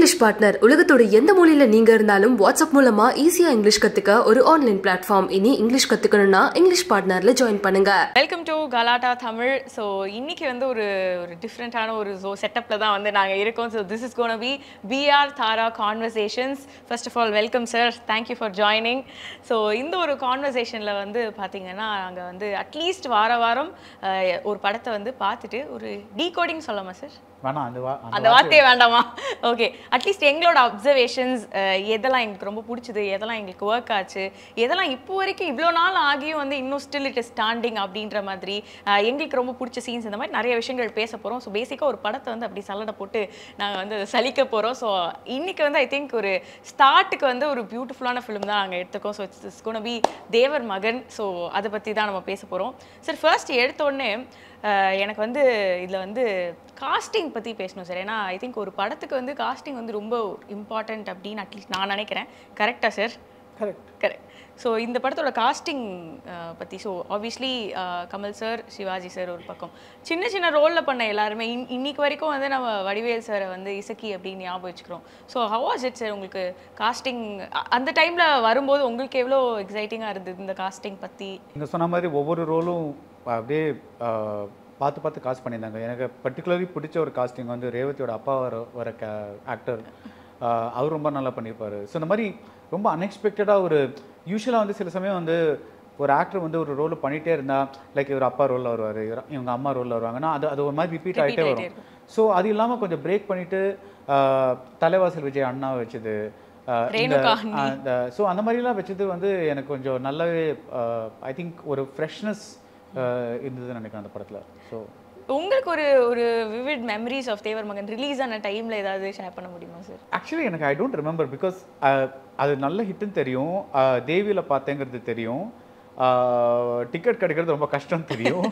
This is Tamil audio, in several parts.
English partner. உலகத்தோட எந்த மூலையில நீங்க இருந்தாலும் வாட்ஸ்அப் மூலமா ஈஸியா இங்கிலீஷ் கத்துக்க ஒரு ஆன்லைன் பிளாட்ஃபார்ம். இனி இங்கிலீஷ் கத்துக்கணும்னா இங்கிலீஷ் பார்ட்னர்ல ஜாயின் பண்ணுங்க. வெல்கம் டு கலாட்டா தமிழ். ஸோ இன்னைக்கு வந்து ஒரு டிஃப்ரெண்டான ஒரு செட்டப்ல தான் வந்து நாங்கள் இருக்கோம். ஸோ திஸ் இஸ் கோன் பி பிஆர் Tara conversations. First of all welcome sir, thank you for joining. So இந்த ஒரு கான்வர்சேஷனில் வந்து பார்த்தீங்கன்னா நாங்கள் வந்து அட்லீஸ்ட் வாரம் ஒரு படத்தை வந்து பார்த்துட்டு ஒரு டீகோடிங் சொல்லலாமா சார்? வேணாம், அந்த வார்த்தையே வேண்டாமா? ஓகே, அட்லீஸ்ட் எங்களோட அப்சர்வேஷன்ஸ் எதெல்லாம் எங்களுக்கு ரொம்ப பிடிச்சது, எதெல்லாம் எங்களுக்கு ஒர்க் ஆச்சு, எதெல்லாம் இப்போ வரைக்கும் இவ்வளோ நாள் ஆகியும் வந்து இன்னும் ஸ்டில் இட் இஸ் ஸ்டாண்டிங் அப்படின்ற மாதிரி எங்களுக்கு ரொம்ப பிடிச்ச சீன்ஸ், இந்த மாதிரி நிறைய விஷயங்கள் பேச போகிறோம். ஸோ பேசிக்காக ஒரு படத்தை வந்து அப்படி சல்லடை போட்டு நாங்கள் வந்து சலிக்க போகிறோம். ஸோ இன்னைக்கு வந்து ஐ திங்க் ஒரு ஸ்டார்ட்டுக்கு வந்து ஒரு பியூட்டிஃபுல்லான ஃபிலிம் தான் நாங்கள் எடுத்துக்கோம். ஸோ இட்ஸ் கோன் பி தேவர் மகன். ஸோ அதை பற்றி தான் நம்ம பேச போகிறோம். சார் ஃபர்ஸ்ட் எடுத்தோடனே எனக்கு வந்து இதில் வந்து காஸ்டிங் பற்றி பேசணும் சார். ஏன்னா ஐ திங்க் ஒரு படத்துக்கு வந்து காஸ்டிங் வந்து ரொம்ப இம்பார்ட்டண்ட் அப்படின்னு அட்லீஸ்ட் நான் நினைக்கிறேன். கரெக்டாக சார்? கரெக்ட். ஸோ இந்த படத்தோட காஸ்டிங் பற்றி, so obviously Kamal sir, Sivaji sir ஒரு பக்கம் சின்ன சின்ன ரோலில் பண்ண எல்லாருமே இன்னைக்கு வரைக்கும் வந்து நம்ம வடிவேல் சாரை வந்து இசக்கி அப்படின்னு ஞாபகம் வச்சுக்கிறோம். So how was it sir உங்களுக்கு காஸ்டிங் அந்த டைமில் வரும்போது உங்களுக்கு எவ்வளோ எக்ஸைட்டிங்காக இருந்தது இந்த காஸ்டிங் பற்றி? நீங்கள் சொன்ன மாதிரி ஒவ்வொரு ரோலும் அப்படியே பார்த்து காஸ்ட் பண்ணியிருந்தாங்க. எனக்கு பர்டிகுலர்லி பிடிச்ச ஒரு காஸ்டிங் வந்து ரேவதியோட அப்பா வர ஆக்டர், அவர் ரொம்ப நல்லா பண்ணியிருப்பார். ஸோ இந்த மாதிரி ரொம்ப அன்எக்ஸ்பெக்டடாக ஒரு யூஸ்வலாக வந்து சில சமயம் வந்து ஒரு ஆக்டர் வந்து ஒரு ரோல் பண்ணிகிட்டே இருந்தால், லைக் இவர் அப்பா ரோலில் வருவார், இவங்க அம்மா ரோலில் வருவாங்கன்னா அது ஒரு மாதிரி ரிப்பீட் ஆகிட்டே வரும். ஸோ அது இல்லாமல் கொஞ்சம் பிரேக் பண்ணிவிட்டு தலைவாசல் விஜய் அண்ணாவை வச்சது, ஸோ அந்த மாதிரிலாம் வச்சது வந்து எனக்கு கொஞ்சம் நல்லாவே ஐ திங்க் ஒரு ஃப்ரெஷ்னஸ் இருந்ததுன்னு நினைக்கிறேன் அந்த படத்தில். ஸோ உங்களுக்கு ஒரு விவிட் மெமரிஸ் ஆஃப் தேவர் மகன் ரிலீஸ் ஆன டைமில் ஏதாவது ஷேர் பண்ண முடியுமா சார்? ஆக்சுவலி எனக்கு ஐ டோன்ட் ரிமெம்பர், பிகாஸ் அது நல்ல ஹிட்டுன்னு தெரியும், தேவியில் பார்த்தேங்கிறது தெரியும், டிக்கெட் கிடைக்கிறது ரொம்ப கஷ்டம் தெரியும்.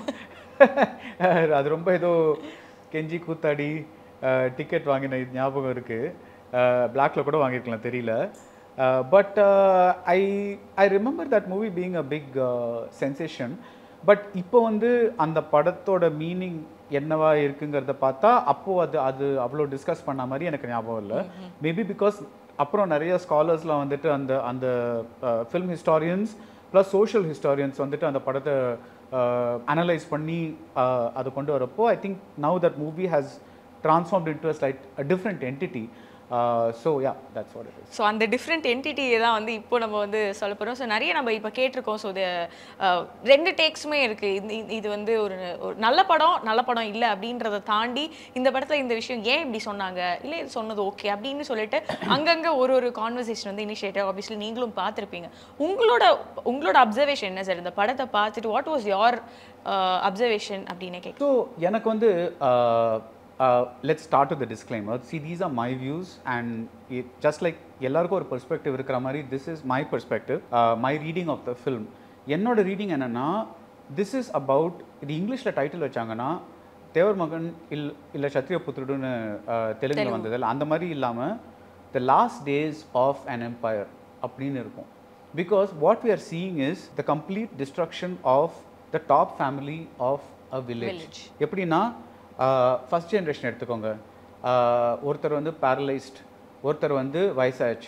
அது ரொம்ப ஏதோ கெஞ்சி கூத்தாடி டிக்கெட் வாங்கின ஞாபகம் இருக்குது. பிளாக்ல கூட வாங்கியிருக்கலாம், தெரியல. But I remember that movie being a big sensation. But இப்போ வந்து அந்த படத்தோட மீனிங் என்னவா இருக்குங்கிறத பார்த்தா அப்போது அது அவ்வளோ டிஸ்கஸ் பண்ண மாதிரி எனக்கு ஞாபகம் இல்லை. மேபி பிகாஸ் அப்புறம் நிறைய ஸ்காலர்ஸ்லாம் வந்துட்டு அந்த film historians plus social historians வந்துட்டு அந்த படத்தை அனலைஸ் பண்ணி அதை கொண்டு வரப்போ I think now that movie has transformed into a slight a different entity. So yeah, that's what it is. So அந்த டிஃப்ரெண்ட் என்டிட்டியை தான் வந்து இப்போ நம்ம வந்து சொல்ல போகிறோம். ஸோ நிறைய நம்ம இப்போ கேட்டிருக்கோம். ஸோ ரெண்டு டேக்ஸுமே இருக்குது. இது வந்து ஒரு நல்ல படம் இல்லை அப்படின்றத தாண்டி இந்த படத்தில் இந்த விஷயம் ஏன் இப்படி சொன்னாங்க, இல்லை இது சொன்னது ஓகே அப்படின்னு சொல்லிட்டு அங்கங்கே ஒரு கான்வர்சேஷன் வந்து இனிஷியேட்டிவ் ஆப்வியஸ்லி நீங்களும் பார்த்துருப்பீங்க. உங்களோட அப்சர்வேஷன் என்ன சார் இந்த படத்தை பார்த்துட்டு? வாட் வாஸ் யோர் அப்சர்வேஷன் அப்படின்னு கேட்க? ஸோ எனக்கு வந்து let's start with the disclaimer. See, these are my views, and just like எல்லாருக்கும் ஒரு பெர்ஸ்பெக்டிவ் இருக்கிற மாதிரி this is my perspective, my reading of the film. என்னோட ரீடிங் என்னன்னா, this is about, இது இங்கிலீஷில் டைட்டில் வச்சாங்கன்னா தேவர் மகன் இல்லை சத்ரிய புத்திரன்னு தெலுங்கில் வந்தது, அந்த மாதிரி இல்லாமல் the last days of an empire அப்படின்னு இருக்கும். Because what we are seeing is the complete destruction of the top family of a village. எப்படின்னா ஃபஸ்ட் ஜென்ரேஷன் எடுத்துக்கோங்க, ஒருத்தர் வந்து பேரலைஸ்ட், ஒருத்தர் வந்து வயசாச்சு,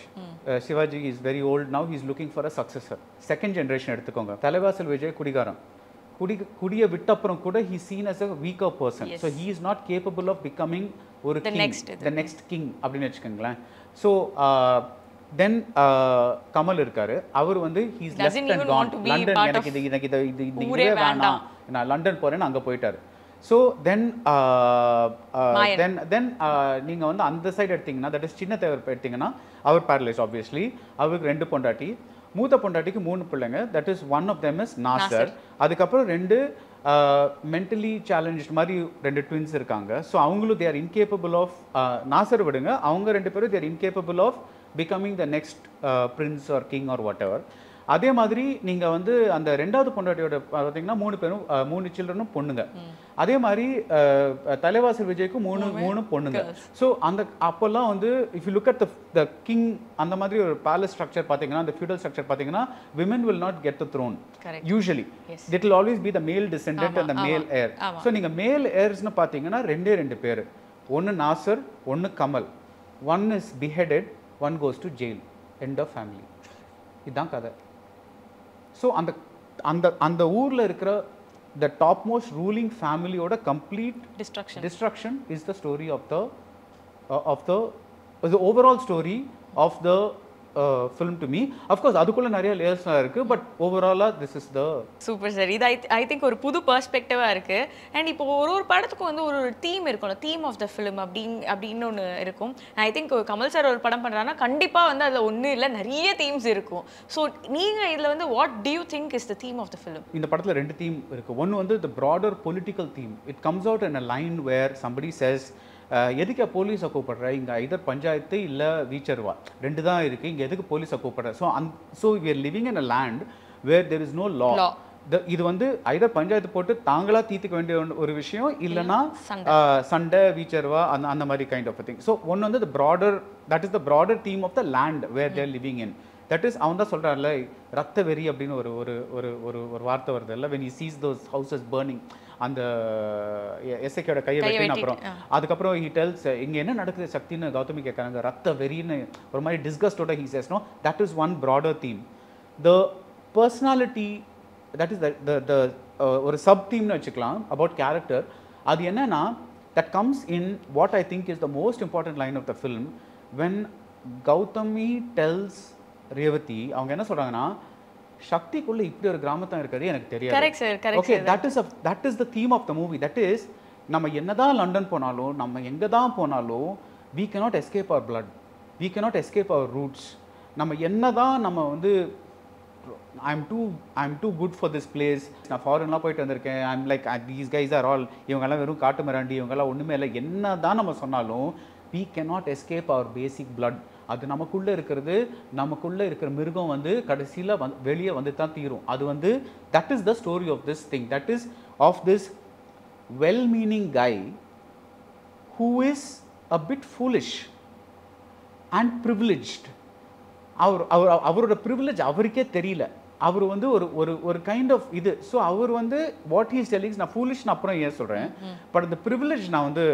Sivaji is very old now, he is looking for a successor. Second generation எடுத்துக்கோங்க, தலைவாசல் விஜய் குடிகாரன், குடியை விட்டப்புறம் கூட he seen as a weaker person. So he is not capable of becoming ஒரு த நெக்ஸ்ட் கிங் அப்படின்னு வச்சுக்கோங்களேன். ஸோ தென் கமல் இருக்காரு, அவர் வந்து he is left and gone London, எனக்கு இது வேண்டாம், நான் லண்டன் போறேன்னு அங்கே போயிட்டாரு. ஸோ தென் நீங்கள் வந்து அந்த சைடு எடுத்திங்கன்னா, தட் இஸ் சின்ன தேவர் எடுத்திங்கன்னா, அவர் பேரலைஸ் ஆப்வியஸ்லி, அவருக்கு 2 பொண்டாட்டி, மூத்த பொண்டாட்டிக்கு 3 பிள்ளைங்க, that is one of them is Nassar. அதுக்கப்புறம் 2 மென்டலி சேலஞ்ச் மாதிரி 2 ட்வின்ஸ் இருக்காங்க. ஸோ அவங்களும் தேர் இன்கேப்பபிள் ஆஃப், நாசர் விடுங்க, அவங்க 2 பேரும் they're incapable of becoming the next prince or king or whatever. அதே மாதிரி நீங்கள் வந்து அந்த 2வது பொண்டாட்டியோட பார்த்தீங்கன்னா 3 பேரும் 3 சில்ட்ரனும் பொண்ணுங்க. அதே மாதிரி தலைவாசல் விஜய்க்கும் 3 பொண்ணுங்க. ஸோ அந்த அப்போல்லாம் வந்து if you look at the king, அந்த மாதிரி ஒரு பேலஸ் ஸ்ட்ரக்சர் பார்த்தீங்கன்னா, அந்த ஃபியூடல் ஸ்ட்ரக்சர் பார்த்தீங்கன்னா, women will not get the throne usually. It will always be the male descendant and the மேல் ஏர். ஸோ நீங்கள் மேல் ஏர்ஸ்னு பார்த்தீங்கன்னா 2 பேர், ஒன்று நாசர், ஒன்று Kamal. one is beheaded, one goes to jail. End of family. இதுதான் கதை. ஸோ அந்த ஊரில் இருக்கிற the topmost ruling family oda complete destruction is the story of the overall story of the film to me. Of course அதுக்குள்ள நிறைய லேயர்ஸ் இருக்கு, பட் ஓவராலா this is the super sir. இது ஐ திங்க் ஒரு புது பெர்ஸ்பெக்டிவா இருக்கு. அண்ட் இப்போ ஒரு படத்துக்கு வந்து ஒரு தீம் இருக்கும், தீம் ஆஃப் த ஃபிலிம் அப்படின்னு ஒன்று இருக்கும். ஐ திங்க் கமல் சார் ஒரு படம் பண்றாருன்னா கண்டிப்பா வந்து அதுல ஒன்று இல்லை நிறைய தீம்ஸ் இருக்கும். ஸோ நீங்க இதுல வந்து what do you think is the theme of the film? இந்த படத்துல ரெண்டு தீம் இருக்கு. ஒன்று வந்து the broader political theme. It comes out in a line where somebody says எதுக்கு போலீஸை கூப்பிடுற, இங்கே ஐதர் பஞ்சாயத்து இல்லை வீச்சர்வா ரெண்டு தான் இருக்குது, இங்கே எதுக்கு போலீஸை கூப்பிடுற. So we are living in a land where there is no law. இது வந்து ஐதர் பஞ்சாயத்து போட்டு தாங்களா தீர்த்துக்க வேண்டிய ஒரு விஷயம், இல்லைன்னா சண்டை வீச்சர்வா அந்த மாதிரி கைண்ட் ஆஃப் திங். ஸோ ஒன்று வந்து that is the broader theme of the land where they are living in. That is அவன் தான் சொல்கிறார்ல ரத்த வெறி அப்படின்னு ஒரு வார்த்தை வருது இல்லை, when he sees those houses burning, அந்த எஸ்ஐக்கியோட கையை வெட்டின அப்புறம் அதுக்கப்புறம் he tells இங்கே என்ன நடக்குது சக்தின்னு கௌதமி கேட்குறாங்க, ரத்த வெறின்னு ஒரு மாதிரி டிஸ்கஸ்டோட he says, no, that is one broader theme. The personality, that is the ஒரு sub theme வச்சுக்கலாம் about character. அது என்னன்னா that comes in what I think is the most important line of the film. When Gautami tells Revathi, அவங்க என்ன சொல்றாங்கன்னா, சக்திக்குள்ள இப்படி ஒரு கிராமத்தான் இருக்கிறது எனக்கு தெரியாது. Correct sir, correct. Okay, that is the theme of the movie. That is, நம்ம என்னதான் லண்டன் போனாலும், நம்ம எங்க தான் போனாலும், we cannot escape our blood, we cannot escape our roots. நம்ம என்னதான் நம்ம வந்து I'm too good for this place, நான் ஃபாரின்லாம் போயிட்டு வந்திருக்கேன், I'm like these guys are all, இவங்கெல்லாம் வெறும் காட்டு மிராண்டி, இவங்கெல்லாம் ஒண்ணுமே இல்லை, என்னதான் நம்ம சொன்னாலும் we cannot escape our basic blood. அது நமக்குள்ளே இருக்கிற மிருகம் வந்து கடைசியில் வெளியே வந்து தான் தீரும். அது வந்து that is the story of this thing, that is of this well-meaning guy who is a bit foolish and privileged. அவரோட ப்ரிவிலேஜ் அவருக்கே தெரியல. அவர் வந்து ஒரு கைண்ட் ஆஃப் இது. ஸோ அவர் வந்து வாட் ஹீஸ் டெல்லிங், நான் ஃபூலிஷ்னு அப்புறம் ஏன் சொல்கிறேன், பட் அந்த ப்ரிவிலேஜ் நான் வந்து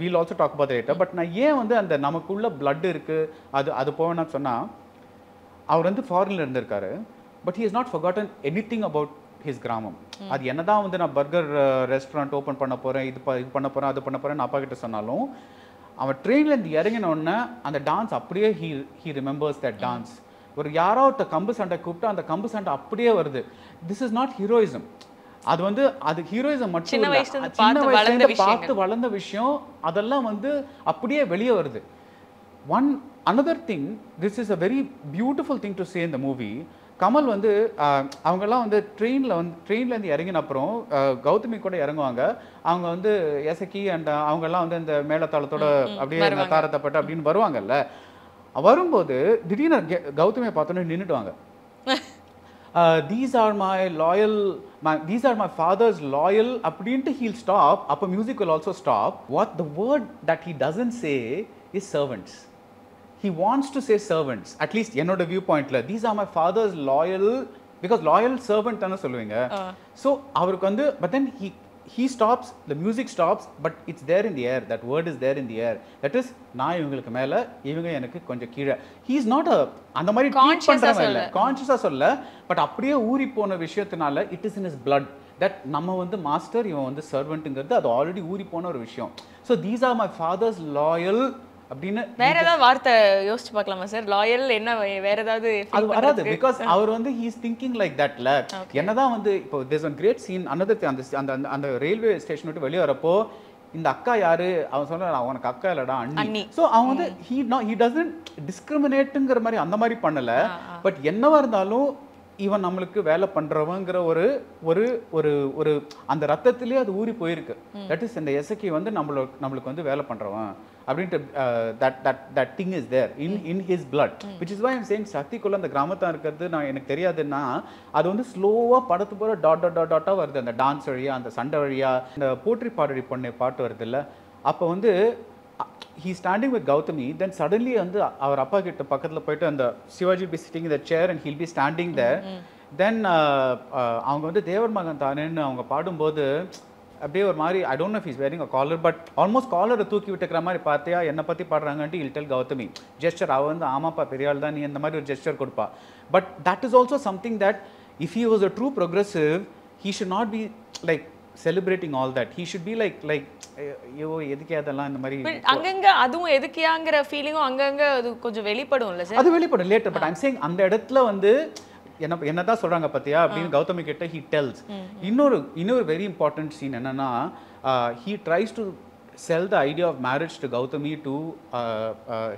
we'll also talk about later. But நான் ஏன் வந்து அந்த நமக்குள்ள பிளட் இருக்குது அது போவேன்னா சொன்னால், அவர் வந்து ஃபாரினில் இருந்திருக்காரு, but he is not forgotten anything about his கிராமம். அது என்ன தான் வந்து நான் பர்கர் ரெஸ்டாரண்ட் ஓப்பன் பண்ண போகிறேன், இது பண்ண போகிறேன், அது பண்ண போகிறேன்னு அப்பா கிட்ட சொன்னாலும், அவன் ட்ரெயின்லேருந்து இறங்கின உடனே அந்த டான்ஸ் அப்படியே ஹீ ரிமெம்பர்ஸ் தட் டான்ஸ். ஒரு யாரோ ஒருத்த கம்பு சண்டை கூப்பிட்டு அந்த கம்பு சண்டை அப்படியே வருது. This is not heroism. அது வந்து அது ஹீரோயிசம் மட்டும் சின்ன வயசுலேருந்து பார்த்து வளர்ந்த விஷயம், அதெல்லாம் வந்து அப்படியே வெளியே வருது. another thing, this is a very beautiful thing to say in the movie. Kamal வந்து அவங்கெல்லாம் வந்து ட்ரெயின்லேருந்து இறங்கின அப்புறம் கௌதமி கூட இறங்குவாங்க. அவங்க வந்து எசக்கி அண்ட் அவங்கெல்லாம் வந்து இந்த மேளத்தாளத்தோட அப்படியே தாரத்தப்பட்டு அப்படின்னு வருவாங்கல்ல. வரும்போது திடீர்னு கௌதமியை பார்த்தோன்னே நின்றுடுவாங்க. these are my father's loyal அப்படின்ட்டு he'll stop. அப்போ music will also stop. What the word that he doesn't say is servants. He wants to say servants, at least என்னோட வியூ பாயிண்ட்ல. these are my father's loyal, because loyal servant தானே சொல்லுவீங்க. so அவருக்கு வந்து but then he stops, the music stops, but it's there in the air, that word is there in the air, that is நான் இவங்களுக்கு மேல இவங்க எனக்கு கொஞ்சம் கீழே. he is not a அந்த மாதிரி ட்ரீட் பண்றவங்க இல்ல, கான்ஷியஸா சொல்ல, பட் அப்படியே ஊறி போன விஷயத்தினால it is in his blood that நம்ம வந்து மாஸ்டர், இவன் வந்து சர்வெண்ட்ங்கிறது அது ஆல்ரெடி ஊறி போன ஒரு விஷயம். so these are my father's loyal அப்படின்னு வேற ஏதாவது வார்த்தை யோசிச்சு பார்க்கலாமா சார்? லாயல் என்ன வேற ஏதாவது அது வராது, பிகாஸ் அவர் வந்து he is thinking like that ல. என்னதான் வந்து இப்போ there's one great scene, another அந்த ரயில்வே ஸ்டேஷன் விட்டு வெளியே வரப்போ இந்த அக்கா யாரு, அவன் சொல்றான் அவனுக்கு அக்கா இல்லடா அண்ணி. ஸோ அவன் வந்து he doesn't discriminateங்கிற மாதிரி அந்த மாதிரி பண்ணல. பட் என்னவா இருந்தாலும் இவன் நம்மளுக்கு வேலை பண்றவங்கிற ஒரு ஒரு ஒரு ஒரு அந்த ரத்தத்திலேயே அது ஊறி போயிருக்கு. தட் இஸ் இந்த எசக்கி வந்து நம்மளுக்கு வந்து வேலை பண்றவன் அப்படின்ட்டு that thing is there in his blood, which is why I'm saying சக்திக்குள்ள அந்த கிராமத்தான் இருக்கிறது நான் எனக்கு தெரியாதுன்னா, அது வந்து ஸ்லோவா படத்து போற டாட்டா வருது. அந்த டான்ஸ் வழியா, அந்த சண்டை வழியா, இந்த போற்றி பாடடி பொண்ணு பாட்டு வருது இல்ல, அப்போ வந்து he standing with Gautami, then suddenly வந்து அவர் அப்பா கிட்ட பக்கத்துல போயிட்டு அந்த Sivaji be sitting in the chair and he'll be standing there. then அவங்க வந்து தேவர் மகன் தானேன்னு அவங்க பாடும்போது அப்படியே ஒரு மாதிரி I don't know if he's wearing a collar but almost collar தூக்கி விட்டுக்கிற மாதிரி பார்த்தியா என்ன பற்றி பாடுறாங்கன்ட்டு he'll tell Gautami gesture அவ வந்து ஆமாப்பா பெரிய ஆள் தான் நீ இந்த மாதிரி ஒரு gesture கொடுப்பா but that is also something that if he was a true progressive he should not be like celebrating all that he should be like ஐயோ எதுக்கே அதெல்லாம் இந்த மாதிரி அங்கங்க அதுவும் எதுக்கியாங்கிற ஃபீலிங்கும் அங்கங்க அது கொஞ்சம் வெளிப்படும்ல சார் அது வெளிப்படும் லேட்டர் பட் ஐம் சேயிங் அந்த இடத்துல வந்து என்னதான் சொல்றாங்க பாத்தியா அப்படின்னு கௌதமி கிட்ட he tells இன்னொரு வெரி இம்பார்ட்டன்ட் சீன் என்னன்னா he tries to sell the idea of marriage to Gautami to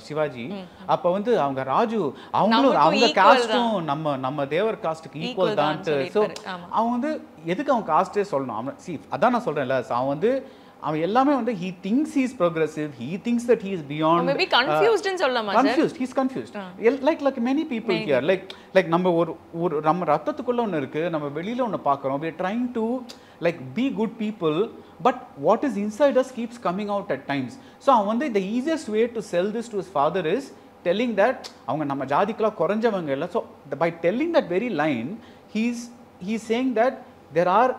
Sivaji அப்ப வந்து அவங்க ராஜு அவங்க காஸ்டும் நம்ம தேவர் காஸ்டுக்கு ஈக்குவல் தான் சோ அவன் வந்து எதுக்கு அவன் காஸ்டே சொல்லணும் அவன் see அதான் நான் சொல்றேன்ல அவன் வந்து அவன் எல்லாமே வந்து he thinks he is progressive he thinks that he is beyond maybe confused ன்னு சொல்லலாமா confused he's confused like many people here like நம்ம ஒரு நம்ம ரத்தத்துக்குள்ள ஒன்னு இருக்கு நம்ம வெளியில ஒன்னு பார்க்கறோம் we are trying to like be good people but what is inside us keeps coming out at times so அவன் வந்து the easiest way to sell this to his father is telling that அவங்க நம்ம ஜாதிக்குள்ள குறஞ்சவங்க இல்ல so by telling that very line he's saying that there are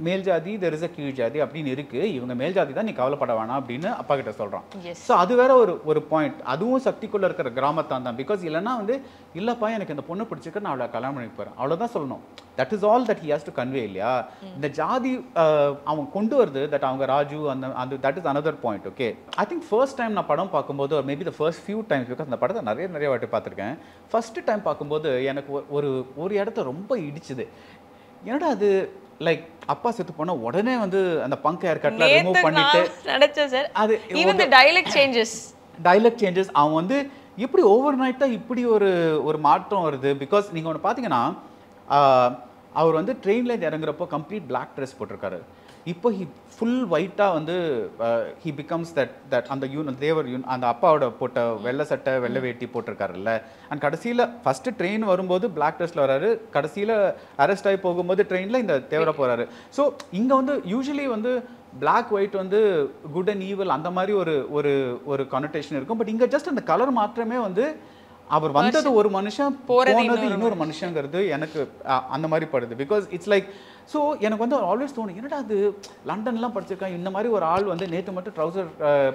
மேல் ஜாதி there is a கீழ் ஜாதி அப்படின்னு இருக்கு இவங்க மேல் ஜாதி தான் நீ கவலைப்பட வேணாம் அப்படின்னு அப்பா கிட்ட சொல்றான் சோ அது வேற ஒரு பாயிண்ட் அதுவும் சக்திக்குள்ள இருக்கிற கிராமத்தான் தான் பிகாஸ் இல்லனா வந்து இல்லப்பா எனக்கு இந்த பொண்ணு பிடிச்சிருக்கு நான் அவளை கல்யாணம் பண்ணி போறேன் அவ்வளவுதான் சொல்லணும் that is all that he has to convey இல்லையா இந்த ஜாதி அவன் கொண்டு வருது that அவங்க ராஜு அந்த that is another point okay I think first time நான் படம் பாக்கும்போது or maybe the first few times because அந்த படத்தை நிறைய வாட்டி பார்த்திருக்கேன் first time பாக்கும்போது எனக்கு ஒரு இடத்துல ரொம்ப இடிச்சுது என்னடா அது லைக் அப்பா செத்து போனா உடனே வந்து அந்த பங்க் ஹேர் கட்ல ரிமூவ் பண்ணிட்டு நடச்சேன் சார் அது even the dialect changes அவன் வந்து இப்படி ஓவர் நைட்டா இப்படி ஒரு மாற்றம் வருது பிகாஸ் நீங்க ஒன்னு பாத்தீங்கன்னா அவர் வந்து ட்ரெயின்ல இறங்குறப்போ கம்ப்ளீட் black dress போட்டிருக்காரு இப்போ he full white வந்து he becomes that அந்த தேவர் அந்த அப்பாவோட போட்ட வெள்ளை சட்டை வெள்ளை வேட்டி போட்டிருக்காருல்ல அண்ட் கடைசியில ஃபர்ஸ்ட் ட்ரெயின் வரும்போது black dressல வராரு கடைசியில அரெஸ்ட் ஆகி போகும்போது ட்ரெயின்ல இந்த தேவரா போறாரு ஸோ இங்க வந்து யூசுவலி வந்து black white வந்து குட் அண்ட் ஈவில் அந்த மாதிரி ஒரு கனோட்டேஷன் இருக்கும் பட் இங்க ஜஸ்ட் அந்த கலர் மாத்திரமே வந்து அவர் வந்தது ஒரு மனுஷன் போனது இன்னொரு மனுஷங்கிறது எனக்கு அந்த மாதிரி படுது பிகாஸ் இட்ஸ் லைக் ஸோ எனக்கு வந்து ஆல்வேஸ் தோணும் என்னடா அது லண்டன்லாம் படிச்சிருக்கான் இந்த மாதிரி ஒரு ஆள் வந்து நேற்று மட்டும் ட்ரௌசர்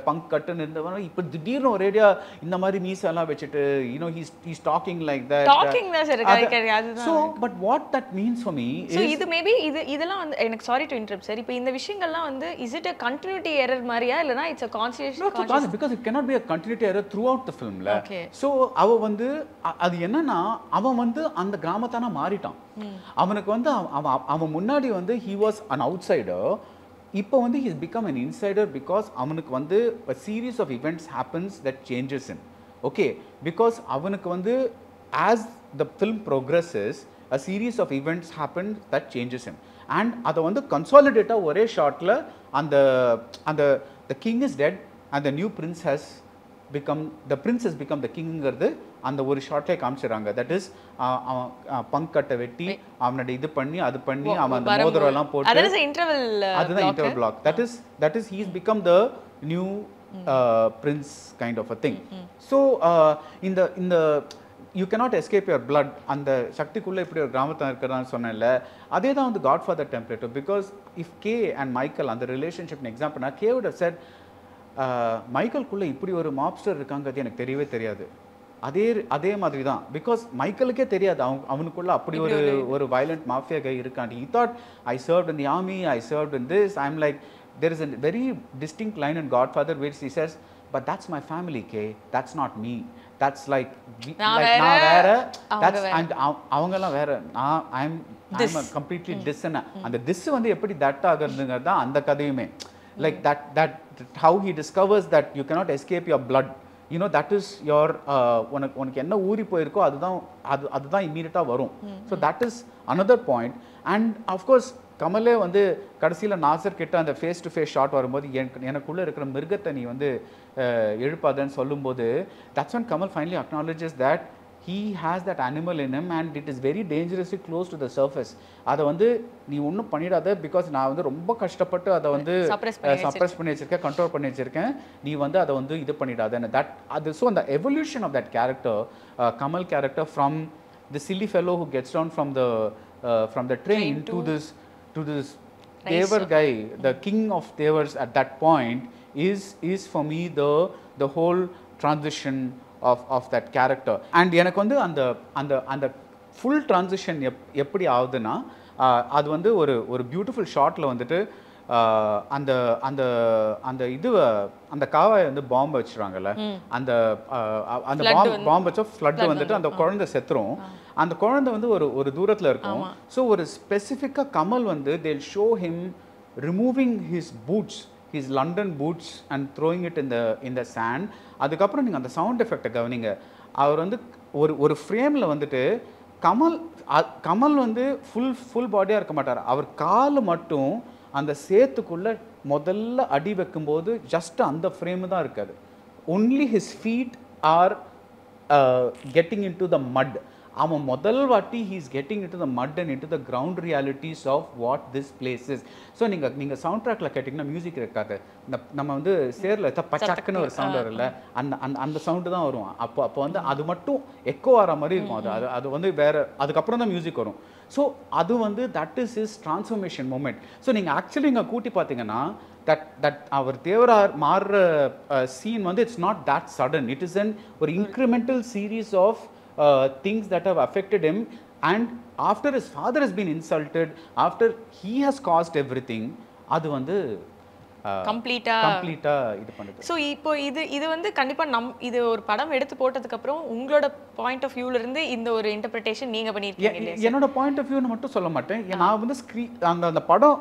பங்க் கட்டுன்னு இருந்தவங்க இப்போ திடீர்னு ஒரேடியா இந்த மாதிரி மீசெல்லாம் வச்சுட்டு you know he's talking like that so but what that means for me இது மேபி இதெல்லாம் வந்து எனக்கு சாரி டு இன்டரப்ட் சார் இப்போ இந்த விஷயங்கள்லாம் வந்து is it a continuity error மாதிரியா இல்லனா it's a conscious because it cannot be a continuity error throughout the film la so அவ வந்து அது என்னன்னா அவன் வந்து அந்த கிராமத்தான மாறிட்டான் அவனுக்கு வந்து அவன் முன்னாடி வந்து he was an outsider இப்போ வந்து he has become an insider because அவனுக்கு வந்து a series of events happens that changes him okay because அவனுக்கு வந்து as the film progresses a series of events happen that changes him and அத வந்து கன்சாலிடேட்டா ஒரே ஷாட்ல அந்த the king is dead and the new prince has become the kingங்கிறது அந்த ஒரு ஷாட்லயே காமிச்சறாங்க that is பங்க் கட்ட வெட்டி அவனோட இது பண்ணி அது பண்ணி அவன் அந்த மோதிரம் எல்லாம் போட்டு அதுதான் interval block that is he's become the new prince kind of a thing so இந்த you cannot escape your blood அந்த சக்திக்குள்ள இப்படி ஒரு கிராமத்துல இருக்கறதான்னு சொன்னேன்ல அதே தான் வந்து Godfather template because if K and Michael அந்த relationship example na K would have said மைக்கேல்குள்ள இப்படி ஒரு மாப்ஸ்டர் இருக்காங்கிறது எனக்கு தெரியவே தெரியாது அதே மாதிரி தான் பிகாஸ் மைக்கேலுக்கே தெரியாது அவனுக்குள்ள அப்படி ஒரு வயலண்ட் மாஃபியா கை இருக்காண்டி he thought I served in the army I served in this I'm like there is a very distinct line in Godfather which he says but that's my family K that's not me that's like நான் வேற that's and அவங்கலாம் வேற I'm a completely dissonant அந்த திஸ் வந்து எப்படி தட் ஆகுறதுங்கிறது தான் அந்த கதையுமே like that how he discovers that you cannot escape your blood you know that is your உனக்கு என்ன ஊறி போயிருக்கோ அதுதான் இமிடியேட்டா வரும் so that is another point and of course கமலே வந்து கடைசியில நாசர் கிட்ட அந்த ஃபேஸ் டு ஃபேஸ் ஷாட் வரும்போது எனக்குள்ள இருக்கிற மிருகத்தை நீ வந்து எழுப்பாதன்னு சொல்லும்போது that's when Kamal finally acknowledges that he has that animal in him and it is very dangerously close to the surface அத வந்து நீ ஒண்ணும் பண்ணிடாத because நான் வந்து ரொம்ப கஷ்டப்பட்டு அத வந்து சப்ரஸ் பண்ணி வச்சிருக்கேன் கண்ட்ரோல் பண்ணி வச்சிருக்கேன் நீ வந்து அத வந்து இது பண்ணிடாத that so the evolution of that character Kamal character from the silly fellow who gets down from the train to this Thevar guy, the king of Thevars at that point is for me the whole transition of that character. And எனக்கு வந்து அந்த full transition எப்படி ஆகுதுன்னா அது வந்து ஒரு பியூட்டிஃபுல் ஷாட்ல வந்துட்டு அந்த அந்த அந்த இது அந்த காவாயை வந்து பாம்பு வச்சுறாங்கல்ல அந்த அந்த பாம்பு வச்ச ஃப்ளட் வந்துட்டு அந்த குழந்தை செத்துரும் அந்த குழந்தை வந்து ஒரு தூரத்துல இருக்கும் ஸோ ஒரு ஸ்பெசிஃபிக்காக கமல் வந்து they'll show him removing his boots, his London boots and throwing it in the sand. அதுக்கப்புறம் நீங்கள் அந்த சவுண்ட் எஃபெக்டை கவனிங்க அவர் வந்து ஒரு ஃப்ரேமில் வந்துட்டு கமல் வந்து ஃபுல் பாடியாக இருக்க மாட்டார் அவர் கால் மட்டும் அந்த சேத்துக்குள்ளே முதல்ல அடி வைக்கும்போது ஜஸ்ட் அந்த ஃப்ரேமு தான் இருக்காது only his feet are getting into the mud அவன் முதல் வாட்டி he's getting into the mud and into the ground realities of what this places so நீங்கள் சவுண்ட் ட்ராக்ல கேட்டிங்கன்னா மியூசிக் இருக்காது நம்ம வந்து சேர்ல பச்சக்குன்னு ஒரு சவுண்ட் வரும்ல அந்த சவுண்டு தான் வரும் அப்போ வந்து அது மட்டும் எக்கோ ஆகிற மாதிரி இருக்கும் அது வந்து வேற அதுக்கப்புறம் தான் மியூசிக் வரும் ஸோ அது வந்து that is is transformation moment so நீங்கள் ஆக்சுவலி இங்கே கூட்டி பார்த்தீங்கன்னா that அவர் தேவரா மாறுற சீன் வந்து it's not that sudden it is ஒரு incremental series of things that have affected him and after his father has been insulted after he has caused everything அது வந்து கம்ப்ளீட்டா இது பண்ணுது ஸோ இப்போ இது வந்து கண்டிப்பா இது ஒரு படம் எடுத்து போட்டதுக்கு அப்புறம் உங்களோட பாயிண்ட் ஆஃப் வியூல இருந்து இந்த ஒரு இன்டர்பிரேஷன் நீங்க பண்ணிருக்கீங்க என்னோட பாயிண்ட் ஆஃப் வியூன்னு மட்டும் சொல்ல மாட்டேன் நான் வந்து அந்த படம்